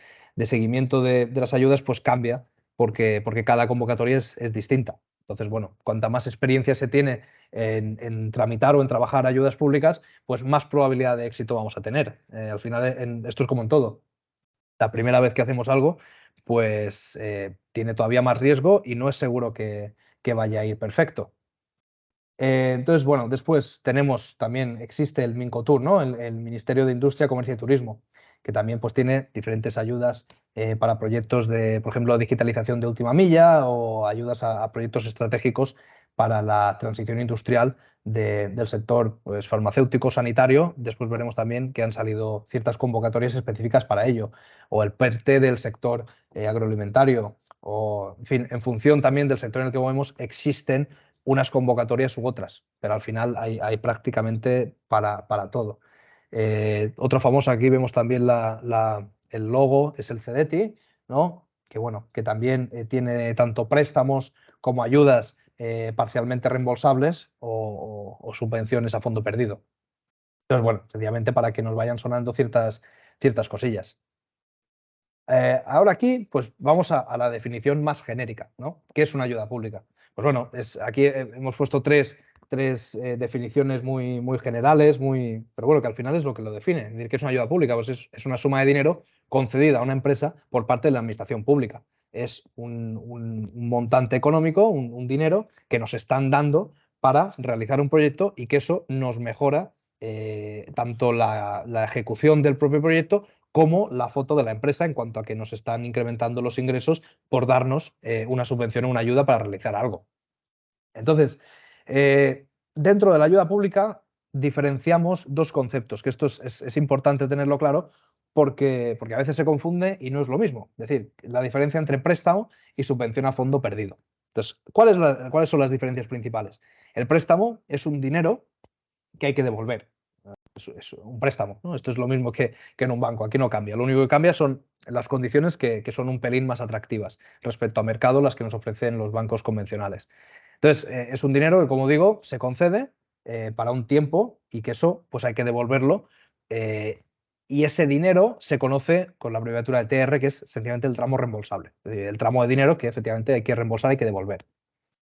seguimiento de las ayudas pues cambia porque cada convocatoria es distinta. Entonces, bueno, cuanta más experiencia se tiene en tramitar o en trabajar ayudas públicas, pues más probabilidad de éxito vamos a tener. Al final, esto es como en todo. La primera vez que hacemos algo, pues tiene todavía más riesgo y no es seguro que vaya a ir perfecto. Entonces, bueno, después tenemos también, existe el Mincotur, ¿no? El Ministerio de Industria, Comercio y Turismo, que también pues, tiene diferentes ayudas para proyectos de, por ejemplo, digitalización de última milla o ayudas a proyectos estratégicos para la transición industrial del sector pues, farmacéutico, sanitario. Después veremos también que han salido ciertas convocatorias específicas para ello, o el PERTE del sector agroalimentario, o, en fin, en función también del sector en el que movemos, existen unas convocatorias u otras, pero al final hay prácticamente para todo. Otro famoso, aquí vemos también el logo, es el CEDETI, ¿no? Que, bueno, que también tiene tanto préstamos como ayudas parcialmente reembolsables o subvenciones a fondo perdido. Entonces, bueno, sencillamente para que nos vayan sonando ciertas cosillas. Ahora aquí, pues vamos a la definición más genérica, ¿no? ¿Qué es una ayuda pública? Pues bueno, aquí hemos puesto tres definiciones muy generales, pero bueno, que al final es lo que lo define. Es decir, ¿qué es una ayuda pública? Pues es una suma de dinero concedida a una empresa por parte de la administración pública. Es un montante económico, un dinero que nos están dando para realizar un proyecto y que eso nos mejora tanto la ejecución del propio proyecto como la foto de la empresa en cuanto a que nos están incrementando los ingresos por darnos una subvención o una ayuda para realizar algo. Entonces, dentro de la ayuda pública diferenciamos dos conceptos, que esto es importante tenerlo claro porque a veces se confunde y no es lo mismo. Es decir, la diferencia entre préstamo y subvención a fondo perdido. Entonces, ¿cuáles son las diferencias principales? El préstamo es un dinero que hay que devolver. Es un préstamo, ¿no? Esto es lo mismo que en un banco, aquí no cambia. Lo único que cambia son las condiciones que son un pelín más atractivas respecto a mercado, las que nos ofrecen los bancos convencionales. Entonces, es un dinero que, como digo, se concede para un tiempo y que eso pues hay que devolverlo. Y ese dinero se conoce con la abreviatura de TR, que es sencillamente el tramo reembolsable. Es decir, el tramo de dinero que efectivamente hay que reembolsar, hay que devolver.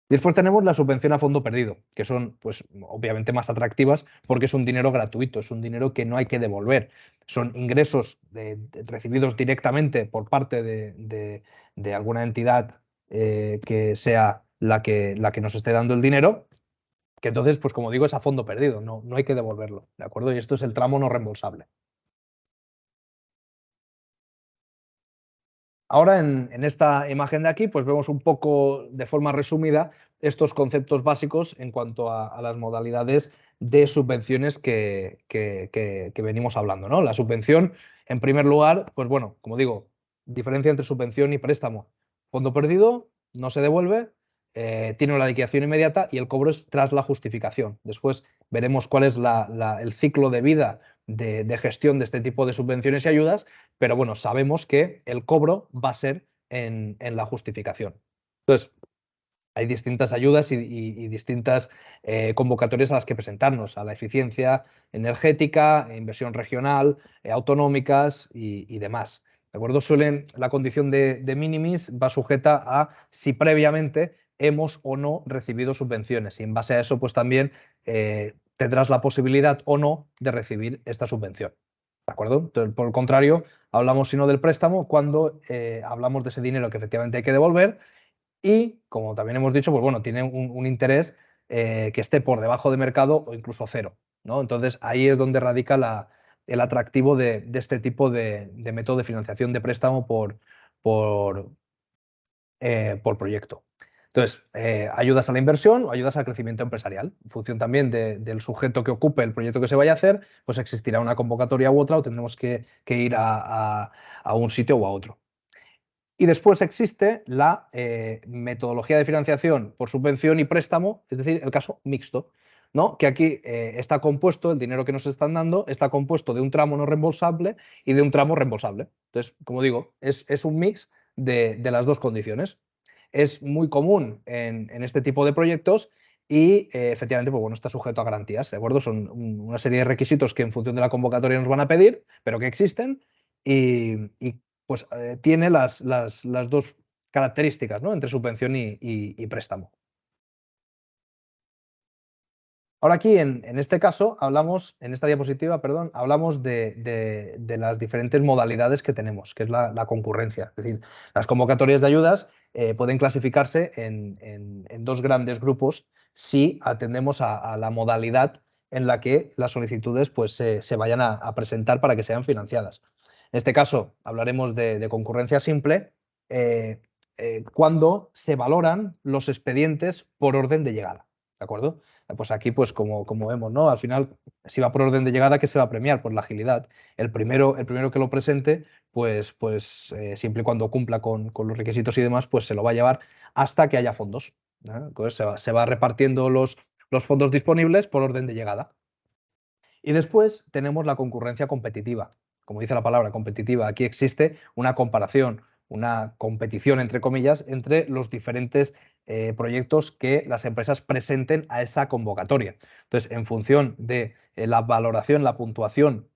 Después tenemos la subvención a fondo perdido, que son, pues, obviamente más atractivas porque es un dinero gratuito, es un dinero que no hay que devolver. Son ingresos recibidos directamente por parte de alguna entidad que sea la que nos esté dando el dinero, que entonces, pues como digo, es a fondo perdido, no hay que devolverlo, ¿de acuerdo? Y esto es el tramo no reembolsable. Ahora en esta imagen de aquí, pues vemos un poco de forma resumida estos conceptos básicos en cuanto a las modalidades de subvenciones que venimos hablando, ¿no? La subvención, en primer lugar, pues bueno, como digo, diferencia entre subvención y préstamo. Fondo perdido, no se devuelve, tiene una liquidación inmediata y el cobro es tras la justificación. Después veremos cuál es el ciclo de vida de gestión de este tipo de subvenciones y ayudas, pero bueno, sabemos que el cobro va a ser en la justificación. Entonces, hay distintas ayudas y distintas convocatorias a las que presentarnos, a la eficiencia energética, inversión regional, autonómicas y demás. ¿De acuerdo? La condición de minimis va sujeta a si previamente hemos o no recibido subvenciones y en base a eso pues también tendrás la posibilidad o no de recibir esta subvención. ¿De acuerdo? Entonces, por el contrario, hablamos sino del préstamo cuando hablamos de ese dinero que efectivamente hay que devolver y, como también hemos dicho, pues bueno, tiene un interés que esté por debajo de mercado o incluso cero, ¿no? Entonces, ahí es donde radica el atractivo de este tipo de método de financiación de préstamo por, por proyecto. Entonces, ayudas a la inversión o ayudas al crecimiento empresarial. En función también del sujeto que ocupe el proyecto que se vaya a hacer, pues existirá una convocatoria u otra o tendremos que ir a un sitio u a otro. Y después existe la metodología de financiación por subvención y préstamo, es decir, el caso mixto, ¿no? Que aquí está compuesto, el dinero que nos están dando está compuesto de un tramo no reembolsable y de un tramo reembolsable. Entonces, como digo, es un mix de las dos condiciones. Es muy común en este tipo de proyectos y efectivamente pues, bueno, está sujeto a garantías, ¿de acuerdo? Son una serie de requisitos que en función de la convocatoria nos van a pedir, pero que existen y pues tiene las dos características, ¿no? Entre subvención y préstamo. Ahora aquí, en este caso, hablamos, en esta diapositiva, perdón, hablamos de las diferentes modalidades que tenemos, que es la concurrencia. Es decir, las convocatorias de ayudas pueden clasificarse en dos grandes grupos si atendemos a la modalidad en la que las solicitudes pues, se vayan a presentar para que sean financiadas. En este caso, hablaremos de concurrencia simple eh, cuando se valoran los expedientes por orden de llegada. ¿De acuerdo? Pues aquí, pues como vemos, ¿no? Al final, si va por orden de llegada, ¿qué se va a premiar? Pues la agilidad. El primero que lo presente, pues siempre y cuando cumpla con los requisitos y demás, pues se lo va a llevar hasta que haya fondos. Entonces se va repartiendo los fondos disponibles por orden de llegada. Y después tenemos la concurrencia competitiva. Como dice la palabra competitiva, aquí existe una comparación, una competición, entre comillas, entre los diferentes proyectos que las empresas presenten a esa convocatoria. Entonces, en función de la valoración, la puntuación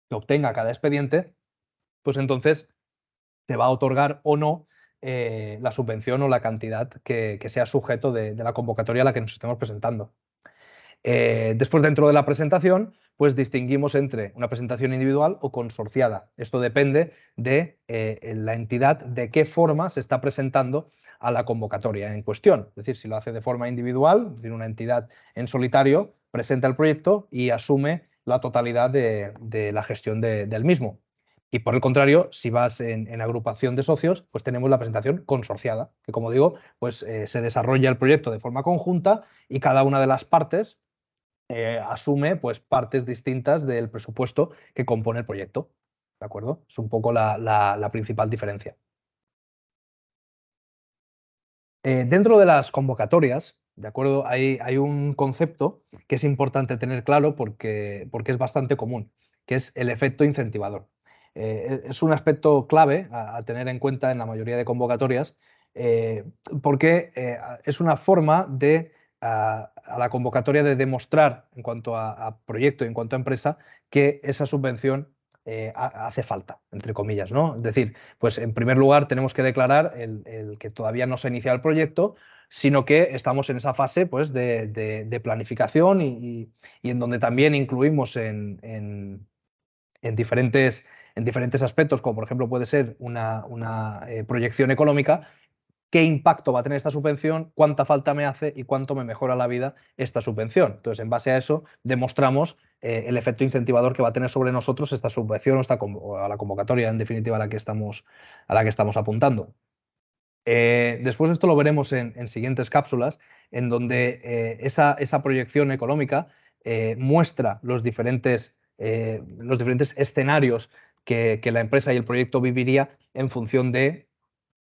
que obtenga cada expediente, pues entonces se va a otorgar o no la subvención o la cantidad que sea sujeto de la convocatoria a la que nos estemos presentando. Después, dentro de la presentación, pues distinguimos entre una presentación individual o consorciada. Esto depende de la entidad, de qué forma se está presentando a la convocatoria en cuestión. Es decir, si lo hace de forma individual, es decir, una entidad en solitario, presenta el proyecto y asume la totalidad de la gestión del mismo. Y por el contrario, si vas en agrupación de socios, pues tenemos la presentación consorciada, que como digo, pues se desarrolla el proyecto de forma conjunta y cada una de las partes asume pues, partes distintas del presupuesto que compone el proyecto. ¿De acuerdo? Es un poco la principal diferencia. Dentro de las convocatorias, ¿de acuerdo? Hay un concepto que es importante tener claro porque es bastante común, que es el efecto incentivador. Es un aspecto clave a tener en cuenta en la mayoría de convocatorias eh, porque es una forma de a la convocatoria de demostrar en cuanto a proyecto y en cuanto a empresa que esa subvención hace falta, entre comillas, ¿no? Es decir, pues en primer lugar tenemos que declarar el que todavía no se ha iniciado el proyecto, sino que estamos en esa fase pues, de planificación y en donde también incluimos en diferentes aspectos, como por ejemplo puede ser una proyección económica, qué impacto va a tener esta subvención, cuánta falta me hace y cuánto me mejora la vida esta subvención. Entonces, en base a eso, demostramos el efecto incentivador que va a tener sobre nosotros esta subvención o a la convocatoria, en definitiva, a la que estamos apuntando. Después esto lo veremos en siguientes cápsulas, en donde esa proyección económica muestra los diferentes escenarios que la empresa y el proyecto viviría en función de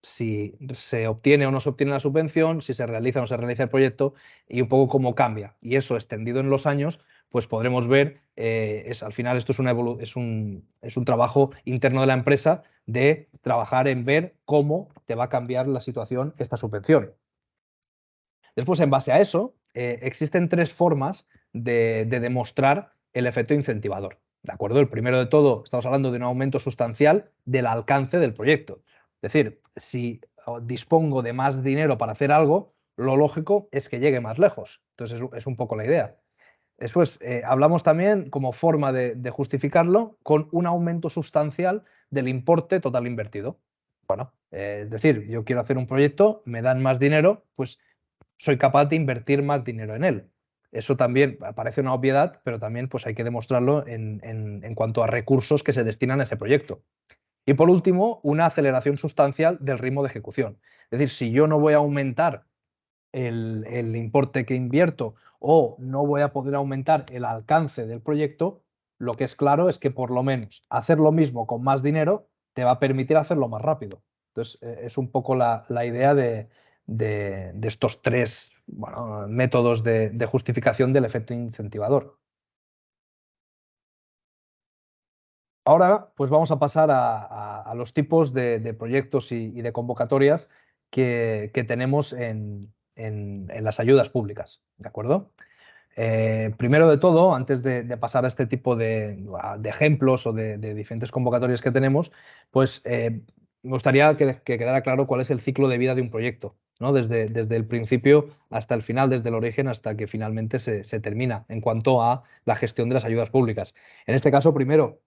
si se obtiene o no se obtiene la subvención, si se realiza o no se realiza el proyecto y un poco cómo cambia. Y eso extendido en los años, pues podremos ver, al final esto es un trabajo interno de la empresa de trabajar en ver cómo te va a cambiar la situación esta subvención. Después, en base a eso, existen tres formas de demostrar el efecto incentivador. ¿De acuerdo? El primero de todo, estamos hablando de un aumento sustancial del alcance del proyecto. Es decir, si dispongo de más dinero para hacer algo, lo lógico es que llegue más lejos. Entonces, es un poco la idea. Después, hablamos también como forma de justificarlo con un aumento sustancial del importe total invertido. Bueno, es decir, yo quiero hacer un proyecto, me dan más dinero, pues soy capaz de invertir más dinero en él. Eso también parece una obviedad, pero también pues, hay que demostrarlo en cuanto a recursos que se destinan a ese proyecto. Y por último, una aceleración sustancial del ritmo de ejecución. Es decir, si yo no voy a aumentar el importe que invierto o no voy a poder aumentar el alcance del proyecto, lo que es claro es que por lo menos hacer lo mismo con más dinero te va a permitir hacerlo más rápido. Entonces, es un poco la idea de estos tres métodos de justificación del efecto incentivador. Ahora, pues vamos a pasar a los tipos de proyectos y de convocatorias que tenemos en las ayudas públicas, ¿de acuerdo? Primero de todo, antes de pasar a este tipo de ejemplos o de diferentes convocatorias que tenemos, pues me gustaría que quedara claro cuál es el ciclo de vida de un proyecto, ¿no? Desde el principio hasta el final, desde el origen hasta que finalmente se termina en cuanto a la gestión de las ayudas públicas. En este caso, primero,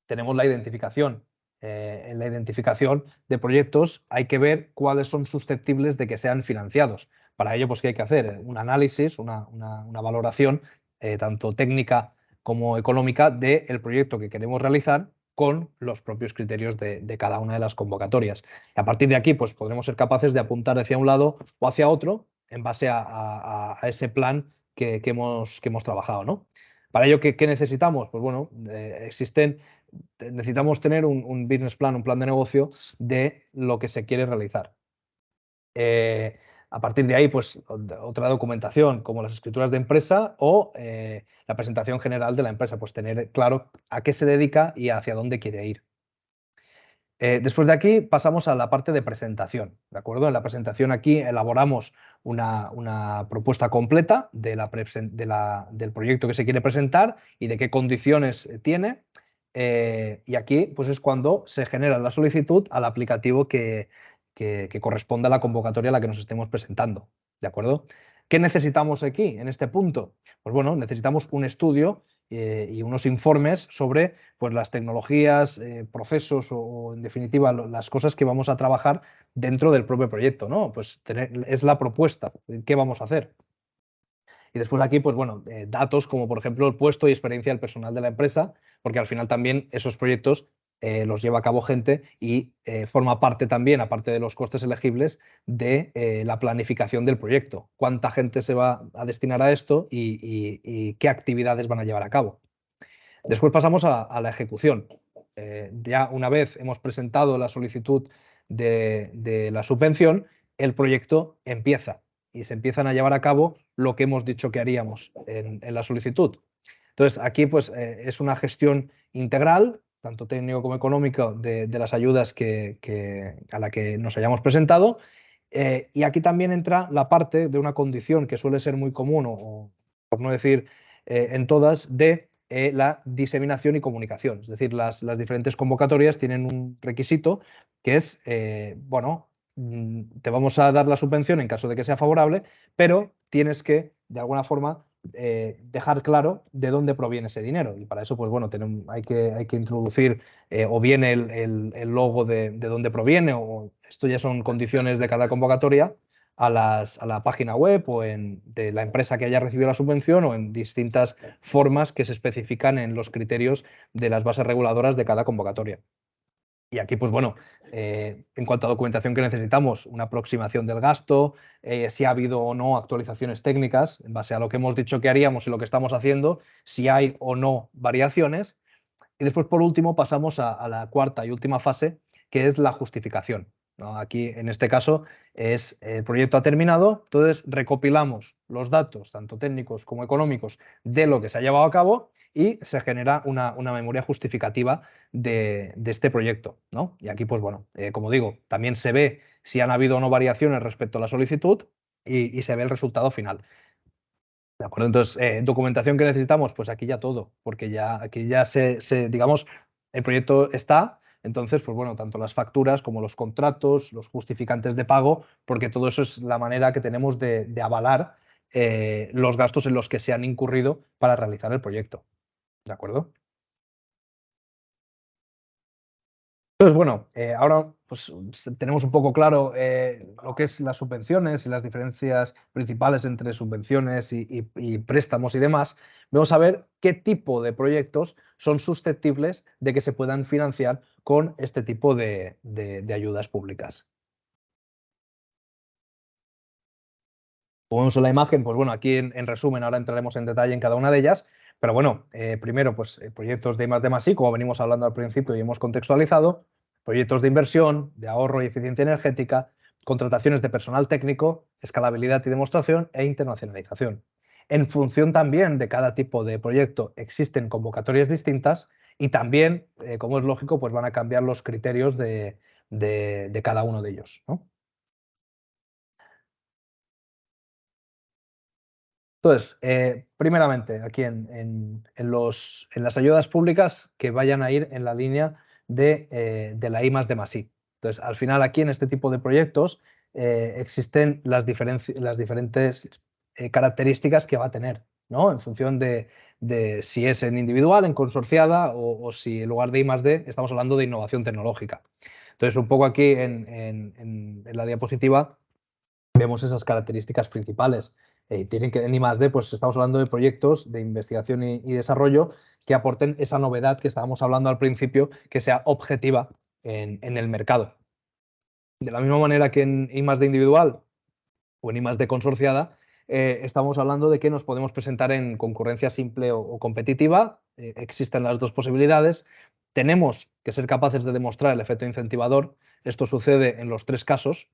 tenemos la identificación. En la identificación de proyectos hay que ver cuáles son susceptibles de que sean financiados. Para ello, pues, ¿qué hay que hacer? Un análisis, una valoración, tanto técnica como económica, del proyecto que queremos realizar con los propios criterios de cada una de las convocatorias. Y a partir de aquí, pues, podremos ser capaces de apuntar hacia un lado o hacia otro en base a ese plan que hemos trabajado, ¿no? Para ello, ¿qué necesitamos? Pues bueno, necesitamos tener un business plan, un plan de negocio de lo que se quiere realizar. A partir de ahí, pues otra documentación como las escrituras de empresa o la presentación general de la empresa, pues tener claro a qué se dedica y hacia dónde quiere ir. Después de aquí pasamos a la parte de presentación, ¿de acuerdo? En la presentación aquí elaboramos una propuesta completa del proyecto que se quiere presentar y de qué condiciones tiene. Y aquí pues es cuando se genera la solicitud al aplicativo que corresponde a la convocatoria a la que nos estemos presentando, ¿de acuerdo? ¿Qué necesitamos aquí, en este punto? Pues bueno, necesitamos un estudio y unos informes sobre pues, las tecnologías, procesos o, en definitiva, las cosas que vamos a trabajar dentro del propio proyecto, ¿no? Pues es la propuesta, ¿qué vamos a hacer? Y después aquí, pues bueno, datos como por ejemplo el puesto y experiencia del personal de la empresa, porque al final también esos proyectos los lleva a cabo gente y forma parte también, aparte de los costes elegibles, de la planificación del proyecto. Cuánta gente se va a destinar a esto y qué actividades van a llevar a cabo. Después pasamos a la ejecución. Ya una vez hemos presentado la solicitud de la subvención, el proyecto empieza y se empiezan a llevar a cabo lo que hemos dicho que haríamos en la solicitud. Entonces, aquí pues, es una gestión integral, tanto técnico como económico, de las ayudas a la que nos hayamos presentado. Y aquí también entra la parte de una condición que suele ser muy común, o por no decir en todas, de la diseminación y comunicación. Es decir, las diferentes convocatorias tienen un requisito que es, bueno, te vamos a dar la subvención en caso de que sea favorable, pero tienes que, de alguna forma, dejar claro de dónde proviene ese dinero. Y para eso, pues bueno, hay que introducir o bien el logo de dónde proviene, o esto ya son condiciones de cada convocatoria, a la página web o de la empresa que haya recibido la subvención o en distintas formas que se especifican en los criterios de las bases reguladoras de cada convocatoria. Y aquí, pues bueno, en cuanto a documentación que necesitamos, una aproximación del gasto, si ha habido o no actualizaciones técnicas en base a lo que hemos dicho que haríamos y lo que estamos haciendo, si hay o no variaciones. Y después, por último, pasamos a la cuarta y última fase, que es la justificación. ¿no? Aquí, en este caso, el proyecto ha terminado, entonces recopilamos los datos, tanto técnicos como económicos, de lo que se ha llevado a cabo y se genera una memoria justificativa de este proyecto, ¿no? Y aquí, pues bueno, como digo, también se ve si han habido o no variaciones respecto a la solicitud y se ve el resultado final. ¿De acuerdo? Entonces, documentación que necesitamos, pues aquí ya todo, porque ya aquí ya digamos, el proyecto está, entonces, pues bueno, tanto las facturas como los contratos, los justificantes de pago, porque todo eso es la manera que tenemos de avalar los gastos en los que se han incurrido para realizar el proyecto. ¿De acuerdo? Entonces, bueno, ahora pues, tenemos un poco claro lo que es las subvenciones y las diferencias principales entre subvenciones y préstamos y demás. Vamos a ver qué tipo de proyectos son susceptibles de que se puedan financiar con este tipo de ayudas públicas. Como vemos en la imagen, pues bueno, aquí en resumen ahora entraremos en detalle en cada una de ellas, pero bueno, primero pues proyectos de I+D+I, como venimos hablando al principio y hemos contextualizado, proyectos de inversión, de ahorro y eficiencia energética, contrataciones de personal técnico, escalabilidad y demostración e internacionalización. En función también de cada tipo de proyecto existen convocatorias distintas y también, como es lógico, pues van a cambiar los criterios de cada uno de ellos, ¿no? Entonces, primeramente, aquí en las ayudas públicas que vayan a ir en la línea de la I+D+I. Entonces, al final, aquí en este tipo de proyectos existen las diferentes características que va a tener, ¿no? En función de si es en individual, en consorciada o si en lugar de I+D estamos hablando de innovación tecnológica. Entonces, un poco aquí en la diapositiva vemos esas características principales. Tienen que en I+D, pues estamos hablando de proyectos de investigación y desarrollo que aporten esa novedad que estábamos hablando al principio, que sea objetiva en el mercado. De la misma manera que en I+D individual o en I+D consorciada, estamos hablando de que nos podemos presentar en concurrencia simple o competitiva. Existen las dos posibilidades. Tenemos que ser capaces de demostrar el efecto incentivador. Esto sucede en los tres casos.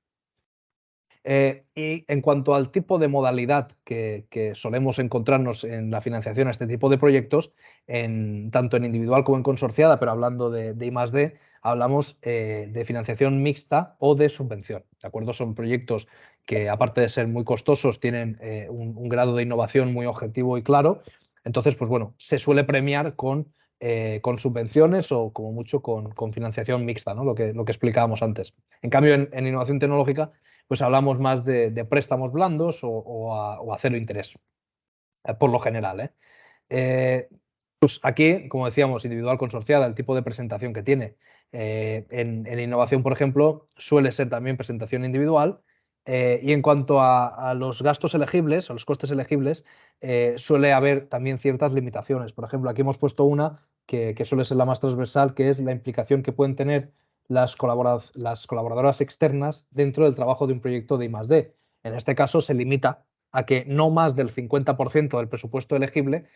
Y en cuanto al tipo de modalidad que solemos encontrarnos en la financiación a este tipo de proyectos, tanto en individual como en consorciada, pero hablando de I+D, hablamos de financiación mixta o de subvención. ¿De acuerdo? Son proyectos que, aparte de ser muy costosos, tienen un grado de innovación muy objetivo y claro. Entonces, pues bueno, se suele premiar con subvenciones o como mucho con financiación mixta, ¿no? Lo que explicábamos antes. En cambio, en innovación tecnológica pues hablamos más de préstamos blandos o a cero interés, por lo general, ¿eh? Pues aquí, como decíamos, individual consorciada, el tipo de presentación que tiene. En innovación, por ejemplo, suele ser también presentación individual. Y en cuanto a los gastos elegibles, a los costes elegibles, suele haber también ciertas limitaciones. Por ejemplo, aquí hemos puesto una que suele ser la más transversal, que es la implicación que pueden tener las colaboradoras externas dentro del trabajo de un proyecto de I+D. En este caso, se limita a que no más del 50% del presupuesto elegible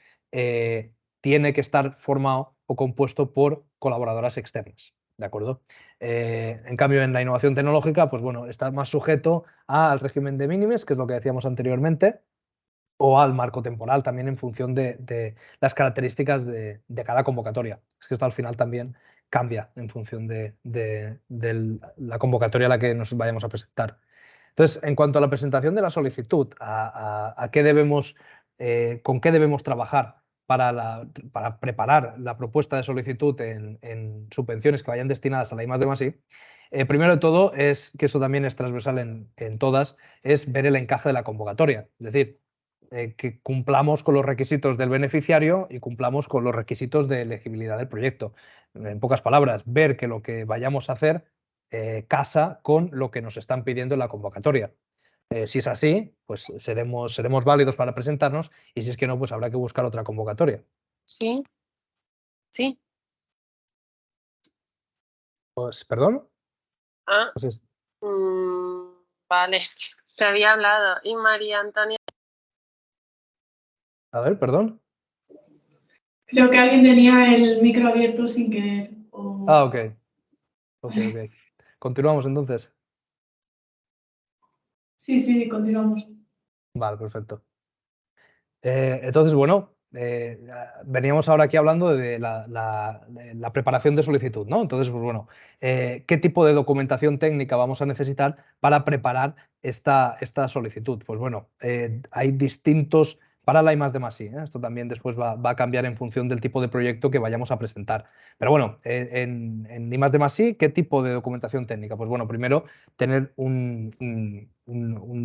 tiene que estar formado o compuesto por colaboradoras externas. ¿De acuerdo? En cambio, en la innovación tecnológica, pues bueno, está más sujeto al régimen de minimis, que es lo que decíamos anteriormente, o al marco temporal, también en función de las características de cada convocatoria. Es que esto al final también cambia en función de la convocatoria a la que nos vayamos a presentar. Entonces, en cuanto a la presentación de la solicitud, a qué debemos, con qué debemos trabajar para preparar la propuesta de solicitud en subvenciones que vayan destinadas a la I+D+I, primero de todo es, que esto también es transversal en todas, es ver el encaje de la convocatoria. Es decir, que cumplamos con los requisitos del beneficiario y cumplamos con los requisitos de elegibilidad del proyecto. En pocas palabras, ver que lo que vayamos a hacer casa con lo que nos están pidiendo en la convocatoria. Si es así, pues seremos válidos para presentarnos y si es que no, pues habrá que buscar otra convocatoria. Sí, sí. Pues, ¿perdón? Ah, No sé si- vale. Te había hablado. Y María Antonia. A ver, perdón. Creo que alguien tenía el micro abierto sin querer. Ah, ok. Ok. Continuamos entonces. Sí, continuamos. Vale, perfecto. Entonces, bueno, veníamos ahora aquí hablando de la preparación de solicitud, ¿no? Entonces, pues bueno, ¿qué tipo de documentación técnica vamos a necesitar para preparar esta solicitud? Pues bueno, hay distintos, para la I+D+I, esto también después va a cambiar en función del tipo de proyecto que vayamos a presentar. Pero bueno, en I+D+I, ¿qué tipo de documentación técnica? Pues bueno, primero tener un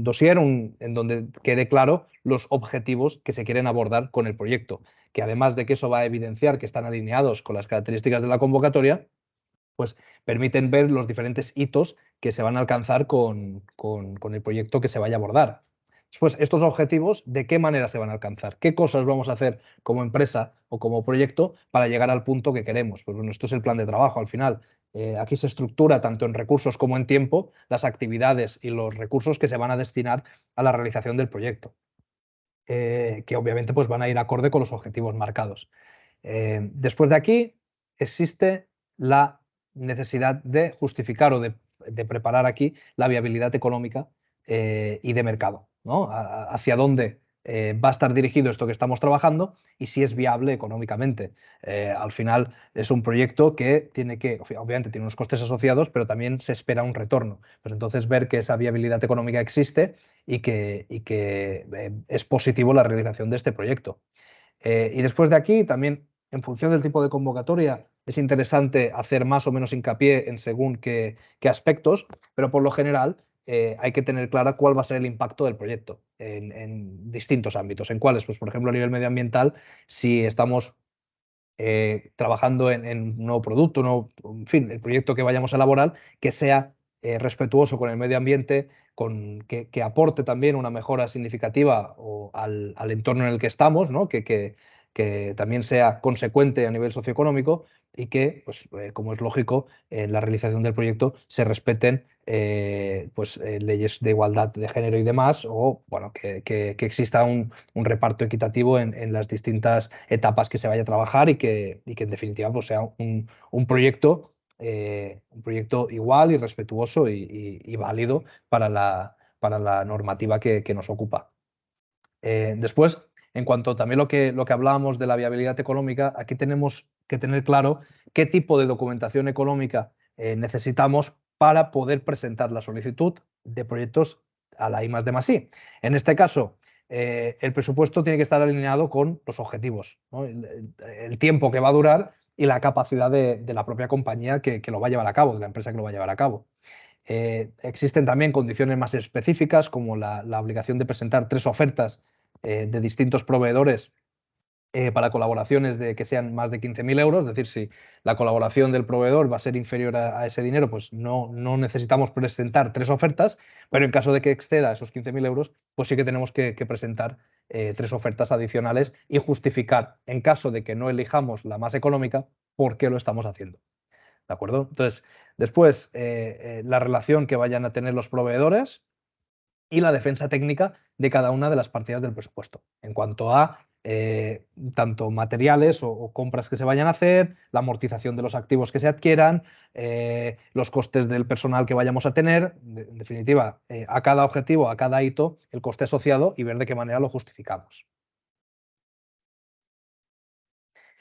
dossier en donde quede claro los objetivos que se quieren abordar con el proyecto, que además de que eso va a evidenciar que están alineados con las características de la convocatoria, pues permiten ver los diferentes hitos que se van a alcanzar con el proyecto que se vaya a abordar. Después, estos objetivos, ¿de qué manera se van a alcanzar? ¿Qué cosas vamos a hacer como empresa o como proyecto para llegar al punto que queremos? Pues bueno, esto es el plan de trabajo al final. Aquí se estructura tanto en recursos como en tiempo las actividades y los recursos que se van a destinar a la realización del proyecto, que obviamente pues, van a ir acorde con los objetivos marcados. Después de aquí existe la necesidad de justificar o de preparar aquí la viabilidad económica y de mercado, ¿no? Hacia dónde va a estar dirigido esto que estamos trabajando y si es viable económicamente. Al final es un proyecto que tiene que, obviamente tiene unos costes asociados, pero también se espera un retorno. Pues entonces ver que esa viabilidad económica existe y que es positivo la realización de este proyecto. Y después de aquí, también en función del tipo de convocatoria, es interesante hacer más o menos hincapié en según qué aspectos, pero por lo general hay que tener clara cuál va a ser el impacto del proyecto en distintos ámbitos. ¿En cuáles? Pues, por ejemplo, a nivel medioambiental, si estamos trabajando en un nuevo producto, en fin, el proyecto que vayamos a elaborar, que sea respetuoso con el medio ambiente, que aporte también una mejora significativa al entorno en el que estamos, ¿no? Que también sea consecuente a nivel socioeconómico y que, pues, como es lógico, en la realización del proyecto se respeten leyes de igualdad de género y demás, o bueno, que exista un reparto equitativo en las distintas etapas que se vaya a trabajar y que en definitiva pues, sea un proyecto igual y respetuoso y válido para la normativa que nos ocupa. Después, en cuanto también lo que hablábamos de la viabilidad económica, aquí tenemos que tener claro qué tipo de documentación económica necesitamos para poder presentar la solicitud de proyectos a la I+D+I. En este caso, el presupuesto tiene que estar alineado con los objetivos, ¿no? El tiempo que va a durar y la capacidad de la propia compañía que lo va a llevar a cabo, de la empresa que lo va a llevar a cabo. Existen también condiciones más específicas, como la obligación de presentar 3 ofertas de distintos proveedores para colaboraciones de que sean más de 15.000 euros. Es decir, si la colaboración del proveedor va a ser inferior a ese dinero, pues no necesitamos presentar 3 ofertas, pero en caso de que exceda esos 15.000 euros, pues sí que tenemos que presentar 3 ofertas adicionales y justificar, en caso de que no elijamos la más económica, por qué lo estamos haciendo. ¿De acuerdo? Entonces, después, la relación que vayan a tener los proveedores y la defensa técnica de cada una de las partidas del presupuesto. En cuanto a tanto materiales o compras que se vayan a hacer, la amortización de los activos que se adquieran, los costes del personal que vayamos a tener, en definitiva, a cada objetivo, a cada hito, el coste asociado y ver de qué manera lo justificamos.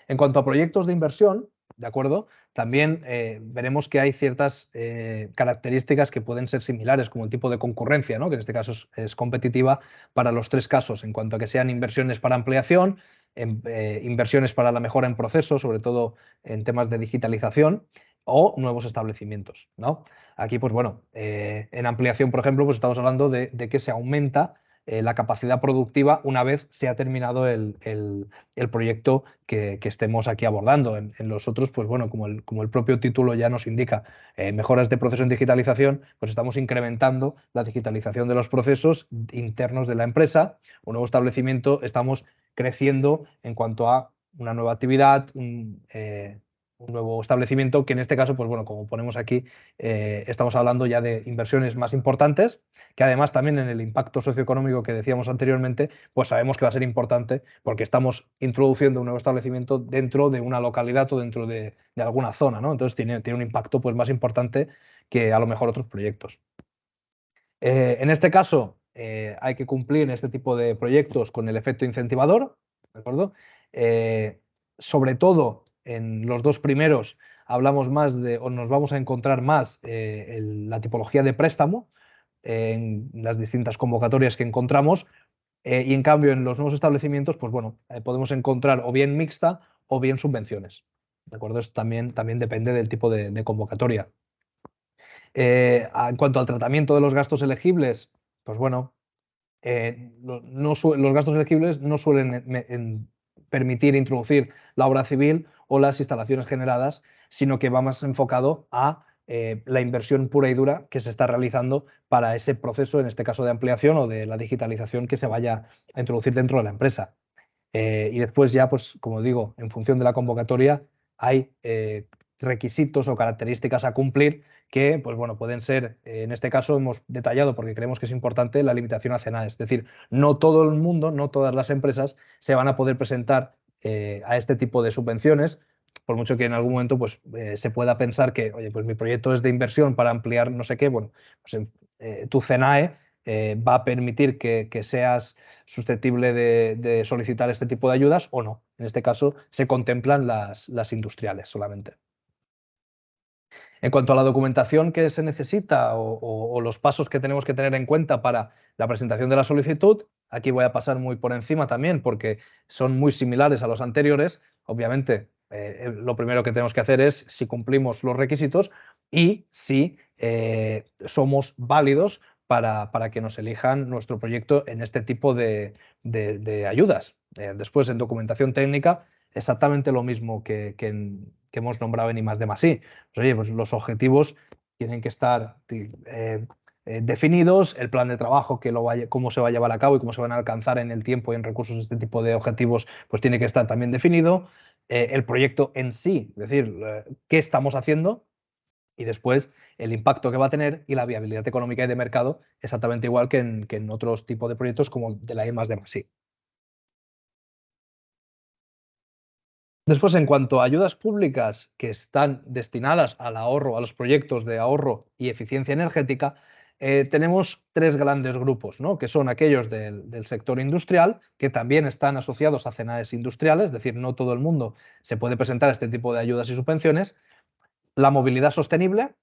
En cuanto a proyectos de inversión, ¿de acuerdo? También veremos que hay ciertas características que pueden ser similares, como el tipo de concurrencia, ¿no? Que en este caso es competitiva para los 3 casos, en cuanto a que sean inversiones para ampliación, inversiones para la mejora en procesos, sobre todo en temas de digitalización, o nuevos establecimientos, ¿no? Aquí, pues bueno, en ampliación, por ejemplo, pues estamos hablando de que se aumenta la capacidad productiva una vez se ha terminado el proyecto que estemos aquí abordando. En los otros, pues bueno, como el propio título ya nos indica, mejoras de proceso en digitalización, pues estamos incrementando la digitalización de los procesos internos de la empresa. Un nuevo establecimiento, estamos creciendo en cuanto a una nueva actividad, un nuevo establecimiento, que en este caso, pues bueno, como ponemos aquí, estamos hablando ya de inversiones más importantes, que además también en el impacto socioeconómico que decíamos anteriormente, pues sabemos que va a ser importante porque estamos introduciendo un nuevo establecimiento dentro de una localidad o dentro de alguna zona, ¿no? Entonces tiene un impacto pues, más importante que a lo mejor otros proyectos. En este caso, hay que cumplir este tipo de proyectos con el efecto incentivador, ¿de acuerdo? Sobre todo en los dos primeros hablamos más de, o nos vamos a encontrar más la tipología de préstamo en las distintas convocatorias que encontramos, y en cambio en los nuevos establecimientos, pues bueno, podemos encontrar o bien mixta o bien subvenciones, ¿de acuerdo? Esto también depende del tipo de convocatoria. En cuanto al tratamiento de los gastos elegibles, pues bueno, los gastos elegibles no suelen permitir introducir la obra civil o las instalaciones generadas, sino que va más enfocado a la inversión pura y dura que se está realizando para ese proceso, en este caso de ampliación o de la digitalización que se vaya a introducir dentro de la empresa. Y después ya, pues como digo, en función de la convocatoria hay requisitos o características a cumplir que, pues bueno, pueden ser, en este caso hemos detallado porque creemos que es importante la limitación a CENAE, es decir, no todo el mundo, no todas las empresas se van a poder presentar a este tipo de subvenciones, por mucho que en algún momento pues, se pueda pensar que, oye, pues mi proyecto es de inversión para ampliar no sé qué, bueno, pues tu CENAE va a permitir que seas susceptible de solicitar este tipo de ayudas o no. En este caso se contemplan las industriales solamente. En cuanto a la documentación que se necesita o los pasos que tenemos que tener en cuenta para la presentación de la solicitud, aquí voy a pasar muy por encima también porque son muy similares a los anteriores. Obviamente, lo primero que tenemos que hacer es si cumplimos los requisitos y si somos válidos para que nos elijan nuestro proyecto en este tipo de ayudas. Después, en documentación técnica, exactamente lo mismo que hemos nombrado en I+D+I. Pues, oye, pues los objetivos tienen que estar definidos, el plan de trabajo, cómo se va a llevar a cabo y cómo se van a alcanzar en el tiempo y en recursos este tipo de objetivos, pues tiene que estar también definido. El proyecto en sí, es decir, qué estamos haciendo, y después el impacto que va a tener y la viabilidad económica y de mercado, exactamente igual que en otros tipos de proyectos como de la I+D+I. Después, en cuanto a ayudas públicas que están destinadas al ahorro, a los proyectos de ahorro y eficiencia energética, tenemos tres grandes grupos, ¿no? Que son aquellos del sector industrial, que también están asociados a CENAEs industriales, es decir, no todo el mundo se puede presentar a este tipo de ayudas y subvenciones, la movilidad sostenible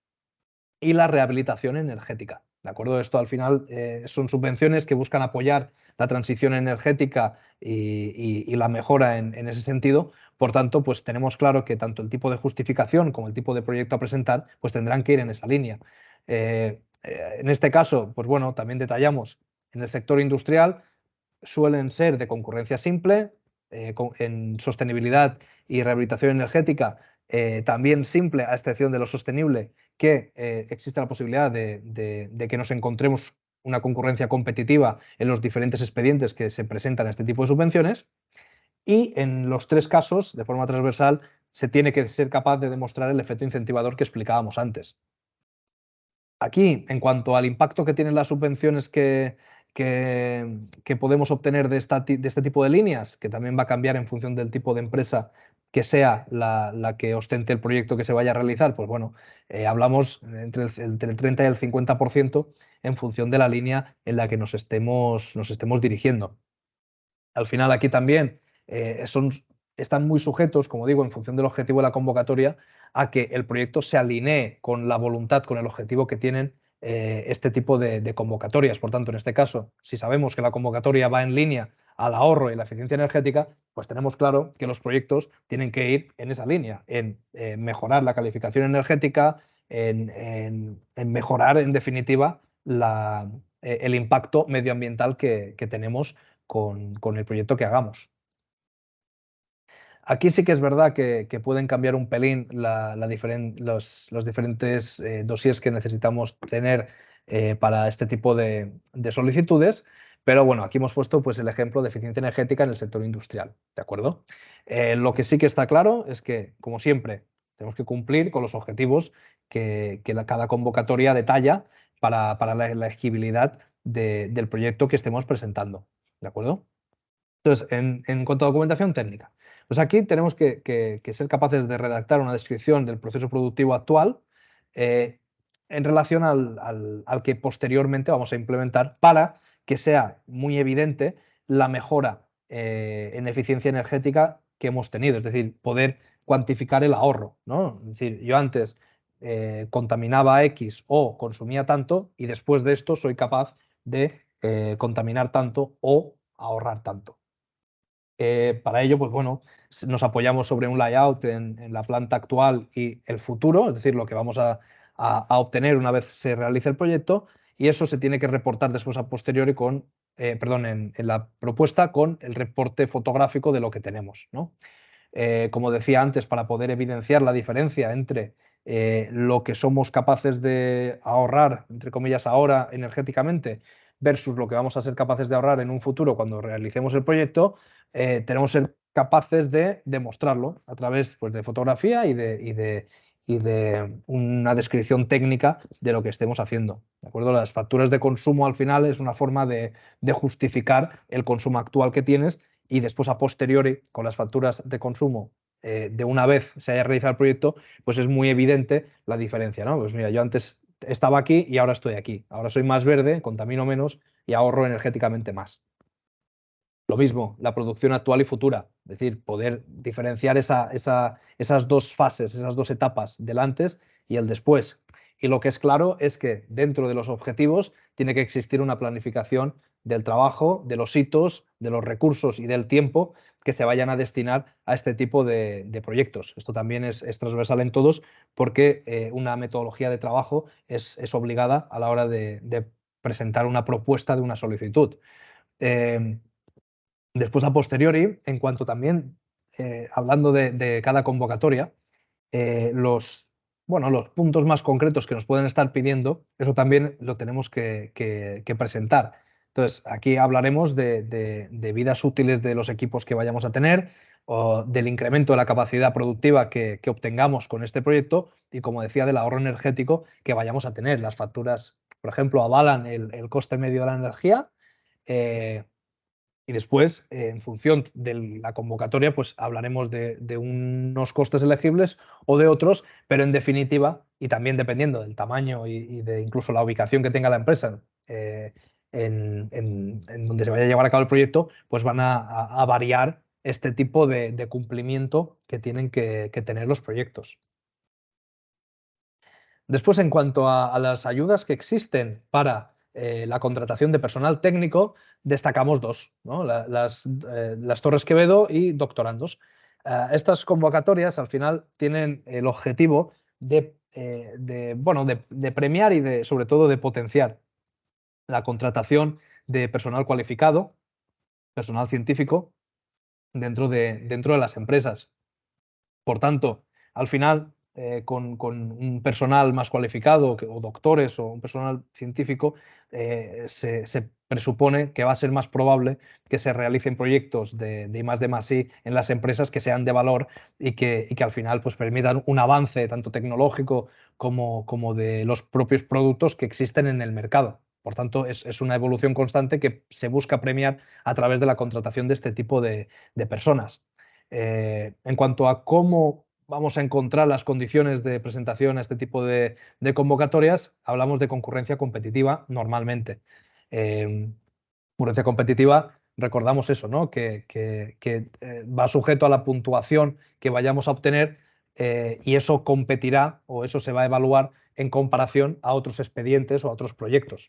y la rehabilitación energética. ¿De acuerdo? Esto al final son subvenciones que buscan apoyar la transición energética y la mejora en ese sentido. Por tanto, pues tenemos claro que tanto el tipo de justificación como el tipo de proyecto a presentar pues tendrán que ir en esa línea. En este caso, pues bueno, también detallamos en el sector industrial suelen ser de concurrencia simple, en sostenibilidad y rehabilitación energética también simple, a excepción de lo sostenible, que existe la posibilidad de que nos encontremos una concurrencia competitiva en los diferentes expedientes que se presentan a este tipo de subvenciones. Y en los tres casos, de forma transversal, se tiene que ser capaz de demostrar el efecto incentivador que explicábamos antes. Aquí, en cuanto al impacto que tienen las subvenciones que podemos obtener de este tipo de líneas, que también va a cambiar en función del tipo de empresa que sea la que ostente el proyecto que se vaya a realizar, pues bueno, hablamos entre el 30 y el 50% en función de la línea en la que nos estemos dirigiendo. Al final, aquí también están muy sujetos, como digo, en función del objetivo de la convocatoria, a que el proyecto se alinee con la voluntad, con el objetivo que tienen este tipo de convocatorias. Por tanto, en este caso, si sabemos que la convocatoria va en línea al ahorro y la eficiencia energética, pues tenemos claro que los proyectos tienen que ir en esa línea, en mejorar la calificación energética, en mejorar, en definitiva, el impacto medioambiental que tenemos con el proyecto que hagamos. Aquí sí que es verdad que pueden cambiar un pelín los diferentes dossiers que necesitamos tener para este tipo de solicitudes, pero bueno, aquí hemos puesto pues, el ejemplo de eficiencia energética en el sector industrial, ¿de acuerdo? Lo que sí que está claro es que, como siempre, tenemos que cumplir con los objetivos que cada convocatoria detalla para la elegibilidad del proyecto que estemos presentando, ¿de acuerdo? Entonces, en cuanto a documentación técnica, pues aquí tenemos que ser capaces de redactar una descripción del proceso productivo actual, en relación al que posteriormente vamos a implementar para que sea muy evidente la mejora en eficiencia energética que hemos tenido, es decir, poder cuantificar el ahorro, ¿no? Es decir, yo antes contaminaba X o consumía tanto y después de esto soy capaz de contaminar tanto o ahorrar tanto. Para ello, pues bueno, nos apoyamos sobre un layout en la planta actual y el futuro, es decir, lo que vamos a obtener una vez se realice el proyecto, y eso se tiene que reportar después a posteriori con, perdón, en la propuesta con el reporte fotográfico de lo que tenemos, ¿no? Como decía antes, para poder evidenciar la diferencia entre lo que somos capaces de ahorrar, entre comillas, ahora energéticamente, versus lo que vamos a ser capaces de ahorrar en un futuro cuando realicemos el proyecto, tenemos que ser capaces de demostrarlo a través, pues, de fotografía y de una descripción técnica de lo que estemos haciendo. ¿De acuerdo? Las facturas de consumo al final es una forma de justificar el consumo actual que tienes, y después a posteriori, con las facturas de consumo, de una vez se haya realizado el proyecto, pues es muy evidente la diferencia, ¿no? Pues mira, yo antes estaba aquí y ahora estoy aquí. Ahora soy más verde, contamino menos y ahorro energéticamente más. Lo mismo, la producción actual y futura, es decir, poder diferenciar esas dos fases, esas dos etapas, del antes y el después. Y lo que es claro es que dentro de los objetivos tiene que existir una planificación del trabajo, de los hitos, de los recursos y del tiempo que se vayan a destinar a este tipo de proyectos. Esto también es transversal en todos, porque una metodología de trabajo es obligada a la hora de presentar una propuesta de una solicitud. Después, a posteriori, en cuanto también, hablando de cada convocatoria, los puntos más concretos que nos pueden estar pidiendo, eso también lo tenemos que presentar. Entonces, aquí hablaremos de vidas útiles de los equipos que vayamos a tener, o del incremento de la capacidad productiva que obtengamos con este proyecto y, como decía, del ahorro energético que vayamos a tener. Las facturas, por ejemplo, avalan el coste medio de la energía. Y después, en función de la convocatoria, pues hablaremos de unos costes elegibles o de otros, pero en definitiva, y también dependiendo del tamaño y de incluso la ubicación que tenga la empresa en donde se vaya a llevar a cabo el proyecto, pues van a variar este tipo de cumplimiento que tienen que tener los proyectos. Después, en cuanto a las ayudas que existen para la contratación de personal técnico, destacamos dos, ¿no? Las Torres Quevedo y Doctorandos. Estas convocatorias al final tienen el objetivo de premiar y sobre todo de potenciar la contratación de personal cualificado, personal científico, dentro de las empresas. Por tanto, al final, con un personal más cualificado, o doctores o un personal científico, se presupone que va a ser más probable que se realicen proyectos de I+D+I en las empresas que sean de valor y que al final, pues, permitan un avance tanto tecnológico como de los propios productos que existen en el mercado. Por tanto, es una evolución constante que se busca premiar a través de la contratación de este tipo de personas. En cuanto a cómo vamos a encontrar las condiciones de presentación a este tipo de convocatorias, hablamos de concurrencia competitiva normalmente. Concurrencia competitiva, recordamos eso, ¿no? Que va sujeto a la puntuación que vayamos a obtener, y eso competirá, o eso se va a evaluar en comparación a otros expedientes o a otros proyectos.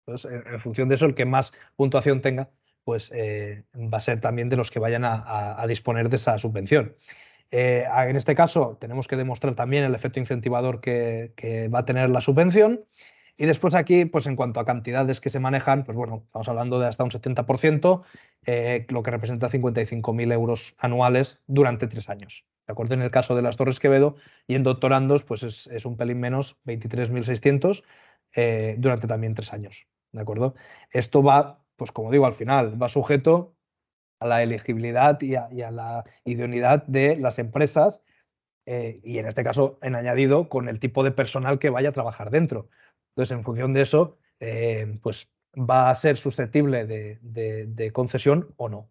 Entonces, en función de eso, el que más puntuación tenga, pues va a ser también de los que vayan a disponer de esa subvención. En este caso, tenemos que demostrar también el efecto incentivador que va a tener la subvención. Y después aquí, pues en cuanto a cantidades que se manejan, pues bueno, estamos hablando de hasta un 70%, lo que representa 55.000 euros anuales durante 3 años. ¿De acuerdo? En el caso de las Torres Quevedo, y en doctorandos, pues es un pelín menos, 23.600, durante también 3 años. ¿De acuerdo? Esto va, pues como digo, al final va sujeto a la elegibilidad y a la idoneidad de las empresas, y en este caso en añadido con el tipo de personal que vaya a trabajar dentro. Entonces, en función de eso, pues va a ser susceptible de concesión o no.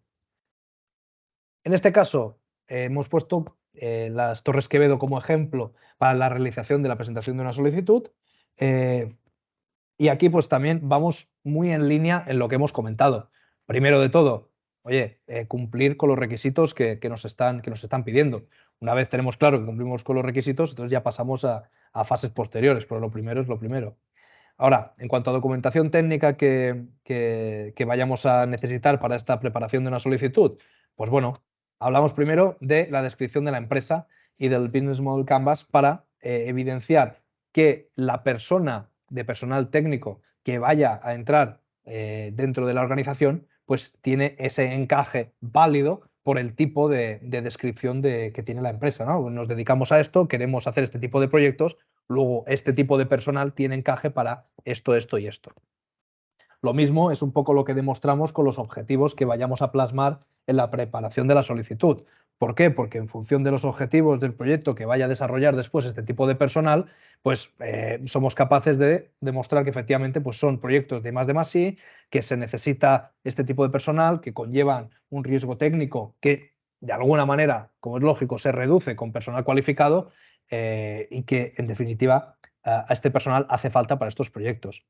En este caso, hemos puesto las Torres Quevedo como ejemplo para la realización de la presentación de una solicitud. Y aquí pues también vamos muy en línea en lo que hemos comentado. Primero de todo, oye, cumplir con los requisitos que nos están pidiendo. Una vez tenemos claro que cumplimos con los requisitos, entonces ya pasamos a fases posteriores, pero lo primero es lo primero. Ahora, en cuanto a documentación técnica que vayamos a necesitar para esta preparación de una solicitud, pues bueno, hablamos primero de la descripción de la empresa y del Business Model Canvas para evidenciar que la persona de personal técnico que vaya a entrar dentro de la organización, pues tiene ese encaje válido por el tipo de descripción que tiene la empresa, ¿no? Nos dedicamos a esto, queremos hacer este tipo de proyectos, luego este tipo de personal tiene encaje para esto, esto y esto. Lo mismo es un poco lo que demostramos con los objetivos que vayamos a plasmar en la preparación de la solicitud. ¿Por qué? Porque en función de los objetivos del proyecto que vaya a desarrollar después este tipo de personal, pues somos capaces de demostrar que efectivamente pues, son proyectos de I+D+I, que se necesita este tipo de personal, que conllevan un riesgo técnico que de alguna manera, como es lógico, se reduce con personal cualificado y que en definitiva a este personal hace falta para estos proyectos.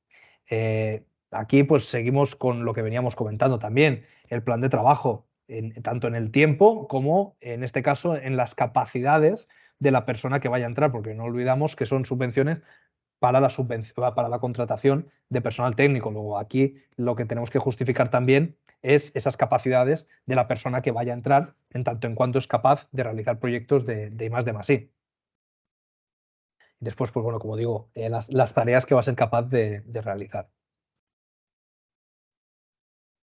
Aquí pues seguimos con lo que veníamos comentando también, el plan de trabajo, tanto en el tiempo como en este caso en las capacidades de la persona que vaya a entrar, porque no olvidamos que son subvenciones para para la contratación de personal técnico. Luego aquí lo que tenemos que justificar también es esas capacidades de la persona que vaya a entrar, en tanto en cuanto es capaz de realizar proyectos de I+D+I. Después, pues bueno, como digo, las tareas que va a ser capaz de realizar.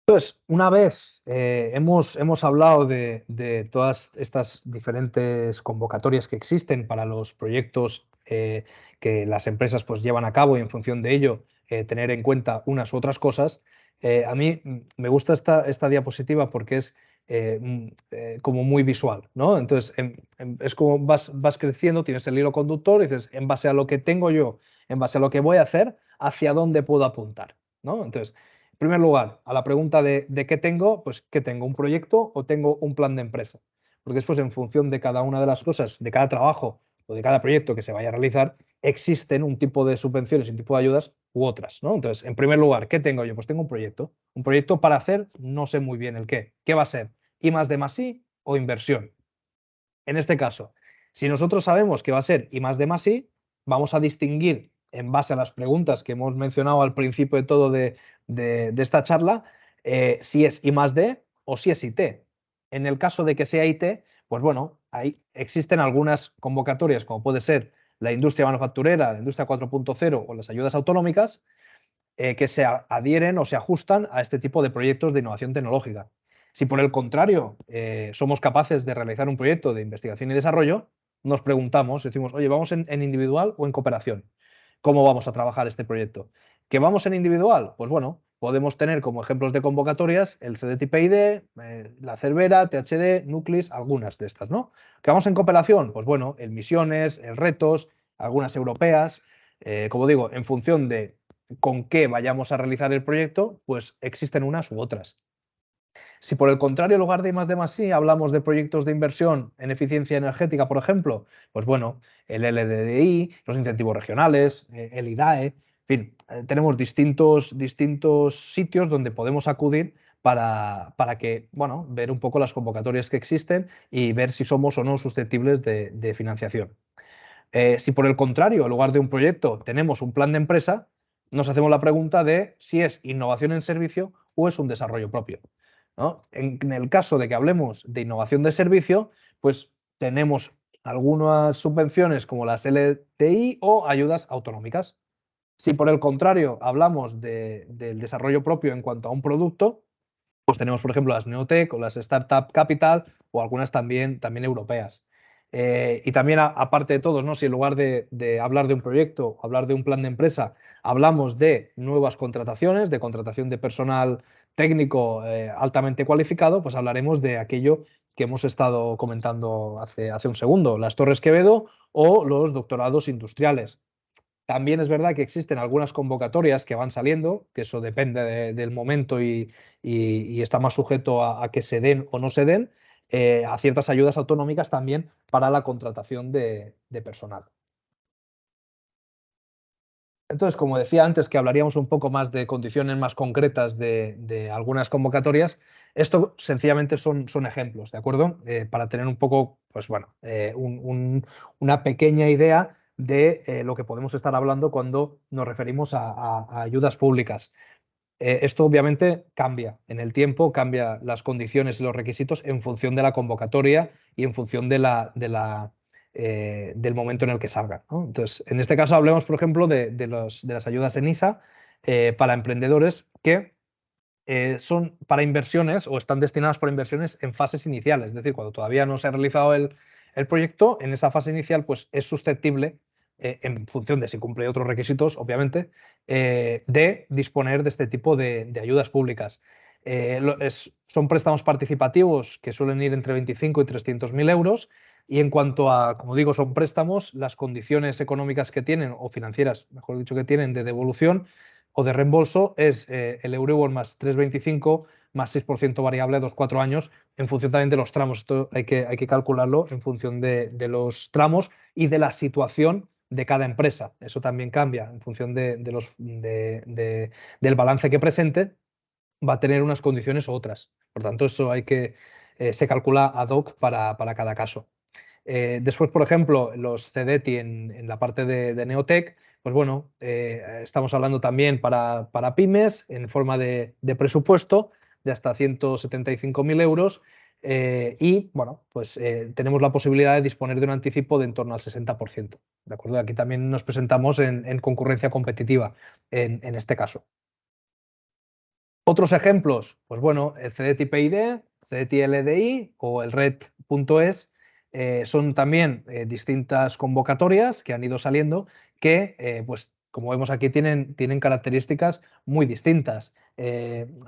Entonces, una vez hemos hablado de todas estas diferentes convocatorias que existen para los proyectos que las empresas pues, llevan a cabo y en función de ello tener en cuenta unas u otras cosas, a mí me gusta esta diapositiva porque es como muy visual, ¿no? Entonces, es como vas creciendo, tienes el hilo conductor y dices, en base a lo que tengo yo, en base a lo que voy a hacer, hacia dónde puedo apuntar, ¿no? Entonces, en primer lugar, a la pregunta de qué tengo, pues ¿qué tengo? ¿Un proyecto o tengo un plan de empresa? Porque después, en función de cada una de las cosas, de cada trabajo o de cada proyecto que se vaya a realizar, existen un tipo de subvenciones y un tipo de ayudas u otras, ¿no? Entonces, en primer lugar, ¿qué tengo yo? Pues tengo un proyecto. Un proyecto para hacer, no sé muy bien el qué. ¿Qué va a ser? I+D+I o inversión. En este caso, si nosotros sabemos que va a ser I+D+I, vamos a distinguir en base a las preguntas que hemos mencionado al principio de todo de esta charla, si es I+D o si es IT. En el caso de que sea IT, pues bueno, ahí existen algunas convocatorias, como puede ser la industria manufacturera, la industria 4.0 o las ayudas autonómicas, que se adhieren o se ajustan a este tipo de proyectos de innovación tecnológica. Si por el contrario somos capaces de realizar un proyecto de investigación y desarrollo, nos preguntamos, decimos, oye, ¿vamos en individual o en cooperación? ¿Cómo vamos a trabajar este proyecto? ¿Que vamos en individual? Pues bueno, podemos tener como ejemplos de convocatorias el CDTIP-ID, la Cervera, THD, Nuclis, algunas de estas, ¿no? ¿Que vamos en cooperación? Pues bueno, el Misiones, el Retos, algunas europeas. Como digo, en función de con qué vayamos a realizar el proyecto, pues existen unas u otras. Si por el contrario, en lugar de I+D+I, hablamos de proyectos de inversión en eficiencia energética, por ejemplo, pues bueno, el LDDI, los incentivos regionales, el IDAE, en fin, tenemos distintos sitios donde podemos acudir para que, bueno, ver un poco las convocatorias que existen y ver si somos o no susceptibles de financiación. Si por el contrario, en lugar de un proyecto, tenemos un plan de empresa, nos hacemos la pregunta de si es innovación en servicio o es un desarrollo propio, ¿no? En el caso de que hablemos de innovación de servicio, pues tenemos algunas subvenciones como las LTI o ayudas autonómicas. Si por el contrario hablamos del desarrollo propio en cuanto a un producto, pues tenemos, por ejemplo, las Neotech o las Startup Capital o algunas también europeas. Y también, aparte de todo, ¿no? Si en lugar de hablar de un proyecto, hablar de un plan de empresa, hablamos de nuevas contrataciones, de contratación de personal técnico altamente cualificado, pues hablaremos de aquello que hemos estado comentando hace un segundo, las Torres Quevedo o los doctorados industriales. También es verdad que existen algunas convocatorias que van saliendo, que eso depende del momento y está más sujeto a que se den o no se den, a ciertas ayudas autonómicas también para la contratación de personal. Entonces, como decía antes, que hablaríamos un poco más de condiciones más concretas de algunas convocatorias, esto sencillamente son ejemplos, ¿de acuerdo? Para tener un poco, pues bueno, una pequeña idea de lo que podemos estar hablando cuando nos referimos a ayudas públicas. Esto obviamente cambia en el tiempo, cambia las condiciones y los requisitos en función de la convocatoria y en función del momento en el que salga, ¿no? Entonces, en este caso hablemos, por ejemplo, de las ayudas en ISA para emprendedores que son para inversiones o están destinadas para inversiones en fases iniciales, es decir, cuando todavía no se ha realizado el proyecto, en esa fase inicial pues, es susceptible, en función de si cumple otros requisitos, obviamente, de disponer de este tipo de ayudas públicas. Son préstamos participativos que suelen ir entre 25 y 300.000 euros. Y en cuanto a, como digo, son préstamos, las condiciones económicas que tienen, o financieras, mejor dicho, que tienen de devolución o de reembolso, es el Euribor más 3,25 más 6% variable a 2-4 años, en función también de los tramos. Esto hay que calcularlo en función de los tramos y de la situación de cada empresa. Eso también cambia en función del balance que presente, va a tener unas condiciones u otras. Por tanto, eso se calcula ad hoc para cada caso. Después, por ejemplo, los CDTI en la parte de Neotech, pues bueno, estamos hablando también para pymes en forma de presupuesto de hasta 175.000 euros. Y bueno, pues tenemos la posibilidad de disponer de un anticipo de en torno al 60%. ¿De acuerdo? Aquí también nos presentamos en concurrencia competitiva en este caso. Otros ejemplos, pues bueno, el CDTI PID, CDTI LDI o el RED.es son también distintas convocatorias que han ido saliendo que, pues como vemos aquí, tienen características muy distintas.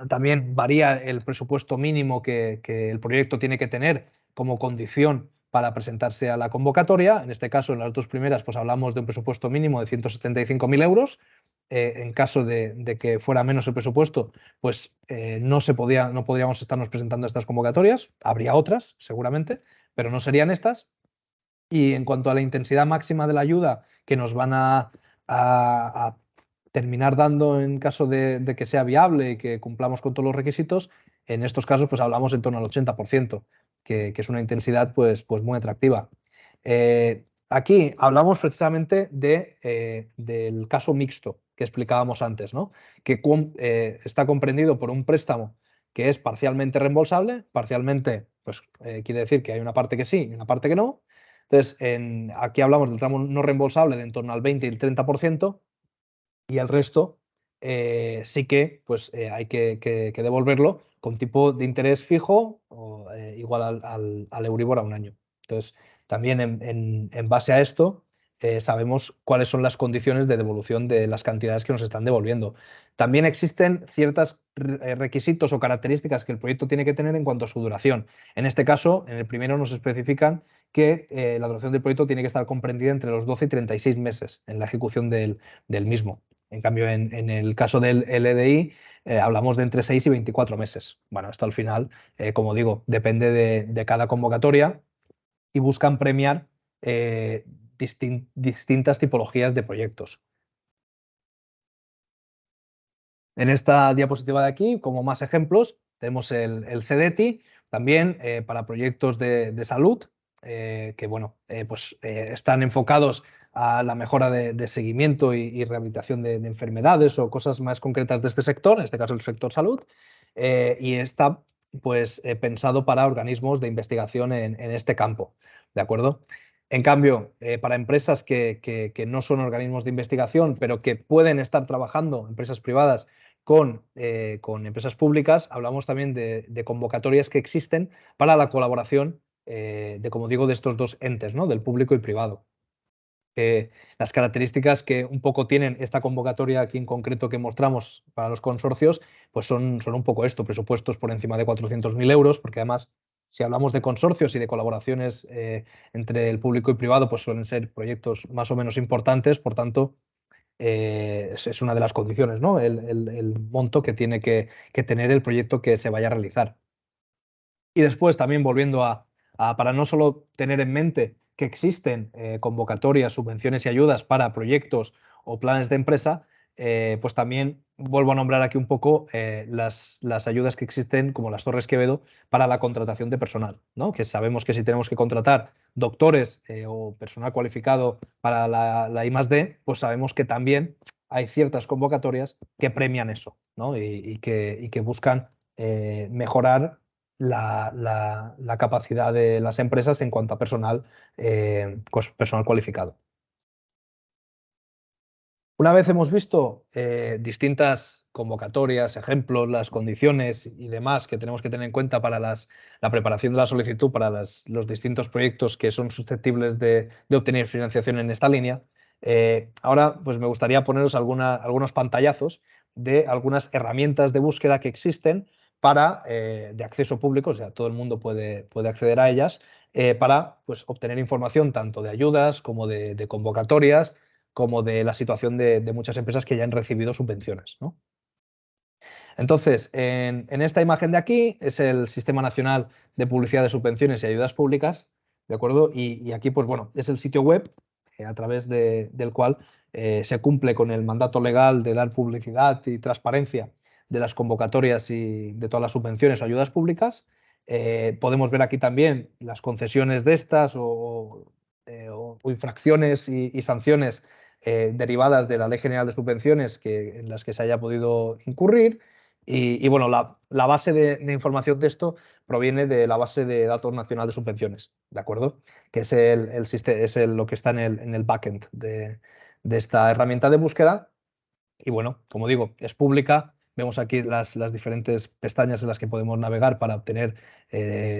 También varía el presupuesto mínimo que el proyecto tiene que tener como condición para presentarse a la convocatoria. En este caso, en las dos primeras, pues hablamos de un presupuesto mínimo de 175.000 euros. En caso de que fuera menos el presupuesto, pues no podríamos estarnos presentando estas convocatorias. Habría otras, seguramente, pero no serían estas. Y en cuanto a la intensidad máxima de la ayuda que nos van a terminar dando en caso de que sea viable y que cumplamos con todos los requisitos, en estos casos pues hablamos en torno al 80%, que es una intensidad pues muy atractiva. Aquí hablamos precisamente del caso mixto que explicábamos antes, ¿no? Que está comprendido por un préstamo que es parcialmente reembolsable, parcialmente pues, quiere decir que hay una parte que sí y una parte que no. Entonces, aquí hablamos del tramo no reembolsable de en torno al 20 y el 30%, y el resto sí que pues, hay que devolverlo con tipo de interés fijo o igual al Euribor a un año. Entonces, también en base a esto, sabemos cuáles son las condiciones de devolución de las cantidades que nos están devolviendo. También existen ciertos requisitos o características que el proyecto tiene que tener en cuanto a su duración. En este caso, en el primero nos especifican que la duración del proyecto tiene que estar comprendida entre los 12 y 36 meses en la ejecución del mismo. En cambio, en el caso del LDI, hablamos de entre 6 y 24 meses. Bueno, esto al final, como digo, depende de cada convocatoria y buscan premiar distintas tipologías de proyectos. En esta diapositiva de aquí, como más ejemplos, tenemos el CDTI, también para proyectos de salud, que bueno, pues, están enfocados a la mejora de seguimiento y rehabilitación de enfermedades o cosas más concretas de este sector, en este caso el sector salud, y está pues, pensado para organismos de investigación en este campo, ¿de acuerdo? En cambio, para empresas que no son organismos de investigación, pero que pueden estar trabajando, empresas privadas, con empresas públicas, hablamos también de convocatorias que existen para la colaboración como digo, de estos dos entes, ¿no? Del público y privado. Las características que un poco tienen esta convocatoria aquí en concreto que mostramos para los consorcios, pues son un poco esto, presupuestos por encima de 400.000 euros, porque además, si hablamos de consorcios y de colaboraciones entre el público y privado, pues suelen ser proyectos más o menos importantes, por tanto, es una de las condiciones, ¿no? El monto que tiene que tener el proyecto que se vaya a realizar. Y después también volviendo para no solo tener en mente que existen convocatorias, subvenciones y ayudas para proyectos o planes de empresa, pues también vuelvo a nombrar aquí un poco las ayudas que existen, como las Torres Quevedo, para la contratación de personal, ¿no? Que sabemos que si tenemos que contratar doctores o personal cualificado para la I+D, pues sabemos que también hay ciertas convocatorias que premian eso, ¿no? y que buscan mejorar la capacidad de las empresas en cuanto a personal, personal cualificado. Una vez hemos visto distintas convocatorias, ejemplos, las condiciones y demás que tenemos que tener en cuenta para la preparación de la solicitud para los distintos proyectos que son susceptibles de obtener financiación en esta línea, ahora pues me gustaría poneros algunos pantallazos de algunas herramientas de búsqueda que existen de acceso público, o sea, todo el mundo puede acceder a ellas, para pues, obtener información tanto de ayudas como de convocatorias, como de la situación de muchas empresas que ya han recibido subvenciones, ¿no? Entonces, en esta imagen de aquí es el Sistema Nacional de Publicidad de Subvenciones y Ayudas Públicas, ¿de acuerdo? Y aquí, pues bueno, es el sitio web a través del cual se cumple con el mandato legal de dar publicidad y transparencia de las convocatorias y de todas las subvenciones o ayudas públicas. Podemos ver aquí también las concesiones de estas o infracciones y sanciones derivadas de la Ley General de Subvenciones en las que se haya podido incurrir. Y bueno, la base de información de esto proviene de la base de datos nacional de subvenciones, ¿de acuerdo? Que es lo que está en el backend de esta herramienta de búsqueda. Y bueno, como digo, es pública. Vemos aquí las diferentes pestañas en las que podemos navegar para obtener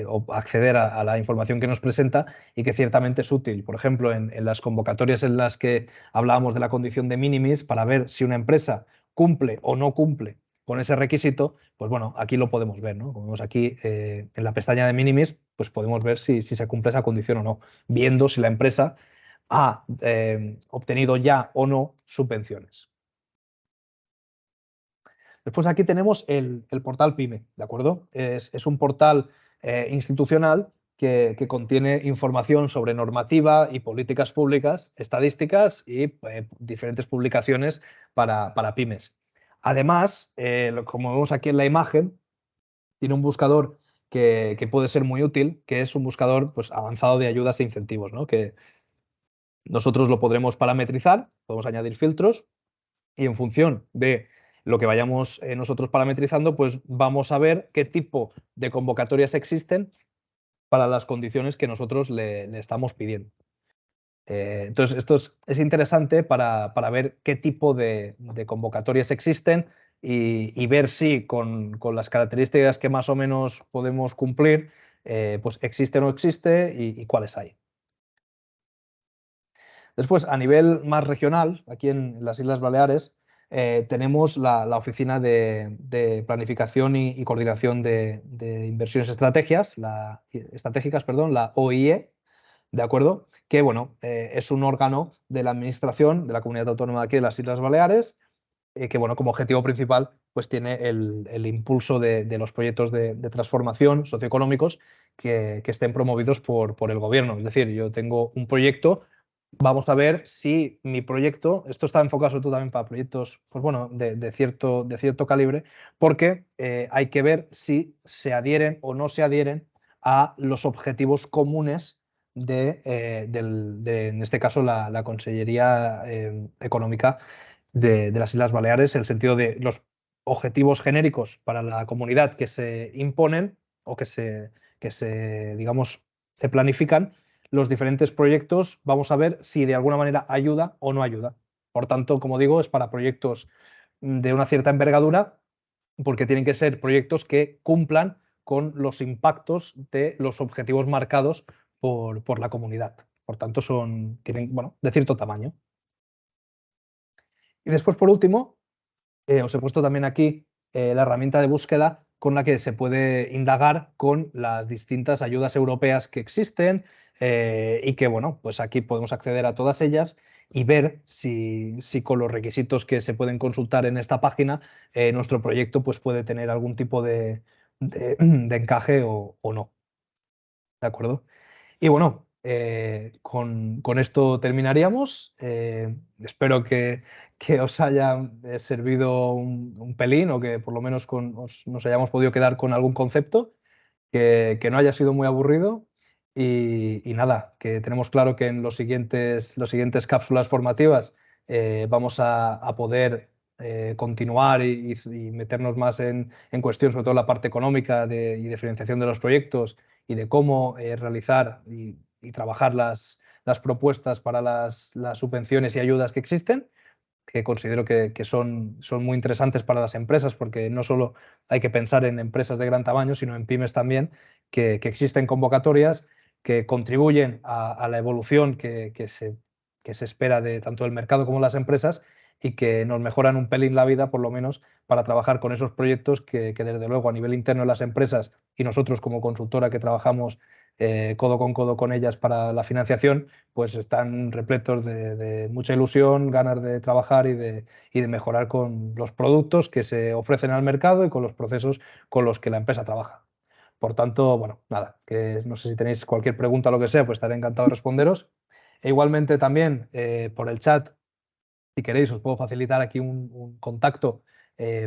o acceder a la información que nos presenta y que ciertamente es útil. Por ejemplo, en las convocatorias en las que hablábamos de la condición de minimis, para ver si una empresa cumple o no cumple con ese requisito, pues bueno, aquí lo podemos ver, ¿no? Como vemos aquí en la pestaña de minimis, pues podemos ver si se cumple esa condición o no, viendo si la empresa ha obtenido ya o no subvenciones. Después aquí tenemos el portal PYME, ¿de acuerdo? Es un portal institucional que contiene información sobre normativa y políticas públicas, estadísticas y diferentes publicaciones para pymes. Además, como vemos aquí en la imagen, tiene un buscador que puede ser muy útil, que es un buscador pues, avanzado de ayudas e incentivos, ¿no? Que nosotros lo podremos parametrizar, podemos añadir filtros y en función de lo que vayamos nosotros parametrizando, pues vamos a ver qué tipo de convocatorias existen para las condiciones que nosotros le estamos pidiendo. Entonces, esto es interesante para ver qué tipo de convocatorias existen y ver si con las características que más o menos podemos cumplir, pues existe o no existe y cuáles hay. Después, a nivel más regional, aquí en las Islas Baleares, tenemos la Oficina de Planificación y Coordinación de Inversiones estratégicas, la OIE, ¿de acuerdo? Que, bueno, es un órgano de la Administración de la Comunidad Autónoma de aquí de las Islas Baleares, que, bueno, como objetivo principal, pues tiene el impulso de los proyectos de transformación socioeconómicos que estén promovidos por el gobierno. Es decir, yo tengo un proyecto. Vamos a ver si mi proyecto, esto está enfocado sobre todo también para proyectos pues bueno, de cierto calibre, porque hay que ver si se adhieren o no se adhieren a los objetivos comunes en este caso, la Consellería Económica de las Islas Baleares, en el sentido de los objetivos genéricos para la comunidad que se imponen o que digamos, se planifican. Los diferentes proyectos, vamos a ver si de alguna manera ayuda o no ayuda. Por tanto, como digo, es para proyectos de una cierta envergadura, porque tienen que ser proyectos que cumplan con los impactos de los objetivos marcados por la comunidad. Por tanto, tienen bueno, de cierto tamaño. Y después, por último, os he puesto también aquí la herramienta de búsqueda con la que se puede indagar con las distintas ayudas europeas que existen y que, bueno, pues aquí podemos acceder a todas ellas y ver si con los requisitos que se pueden consultar en esta página nuestro proyecto pues, puede tener algún tipo de encaje o no. ¿De acuerdo? Y bueno, con esto terminaríamos. Espero que os haya servido un pelín o que por lo menos nos hayamos podido quedar con algún concepto, que no haya sido muy aburrido. Y nada, que tenemos claro que en los siguientes cápsulas formativas vamos a poder continuar y meternos más en cuestión, sobre todo la parte económica y de financiación de los proyectos y de cómo realizar y trabajar las propuestas para las subvenciones y ayudas que existen, que considero que son muy interesantes para las empresas, porque no solo hay que pensar en empresas de gran tamaño, sino en pymes también, que existen convocatorias que contribuyen a la evolución que se espera de tanto el mercado como las empresas y que nos mejoran un pelín la vida, por lo menos, para trabajar con esos proyectos que desde luego a nivel interno de las empresas y nosotros como consultora que trabajamos codo con ellas para la financiación, pues están repletos de mucha ilusión, ganas de trabajar y de mejorar con los productos que se ofrecen al mercado y con los procesos con los que la empresa trabaja. Por tanto, bueno, nada, que no sé si tenéis cualquier pregunta o lo que sea, pues estaré encantado de responderos. E igualmente también por el chat, si queréis, os puedo facilitar aquí un contacto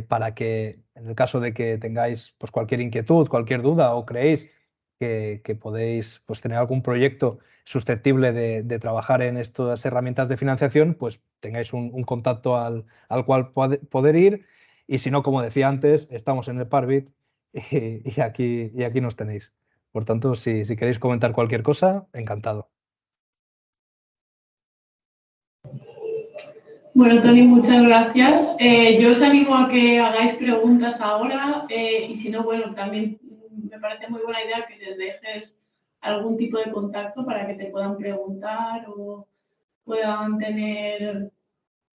para que en el caso de que tengáis pues, cualquier inquietud, cualquier duda o creéis que podéis pues, tener algún proyecto susceptible de trabajar en estas herramientas de financiación, pues tengáis un contacto al cual poder ir. Y si no, como decía antes, estamos en el Parbit y aquí nos tenéis. Por tanto, si queréis comentar cualquier cosa, encantado. Bueno, Toni, muchas gracias. Yo os animo a que hagáis preguntas ahora y si no, bueno, también me parece muy buena idea que les dejes algún tipo de contacto para que te puedan preguntar o puedan tener,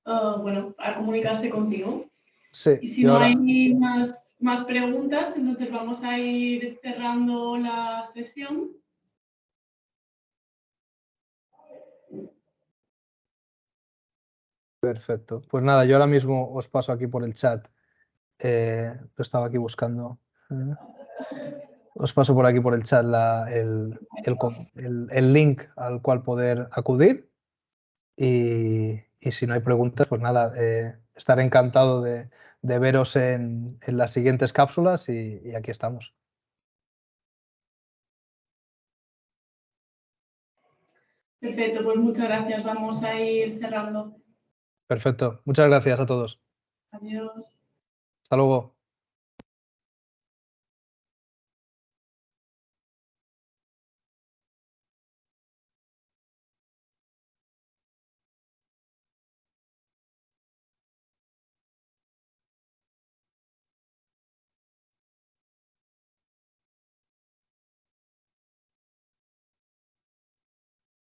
bueno, a comunicarse contigo. Sí, Y si yo no ahora... hay más preguntas, entonces vamos a ir cerrando la sesión. Perfecto. Pues nada, yo ahora mismo os paso aquí por el chat. Lo estaba aquí buscando. Os paso por aquí por el chat el link al cual poder acudir. Y si no hay preguntas, pues nada, estaré encantado de veros en las siguientes cápsulas y aquí estamos. Perfecto, pues muchas gracias. Vamos a ir cerrando. Perfecto. Muchas gracias a todos. Adiós. Hasta luego.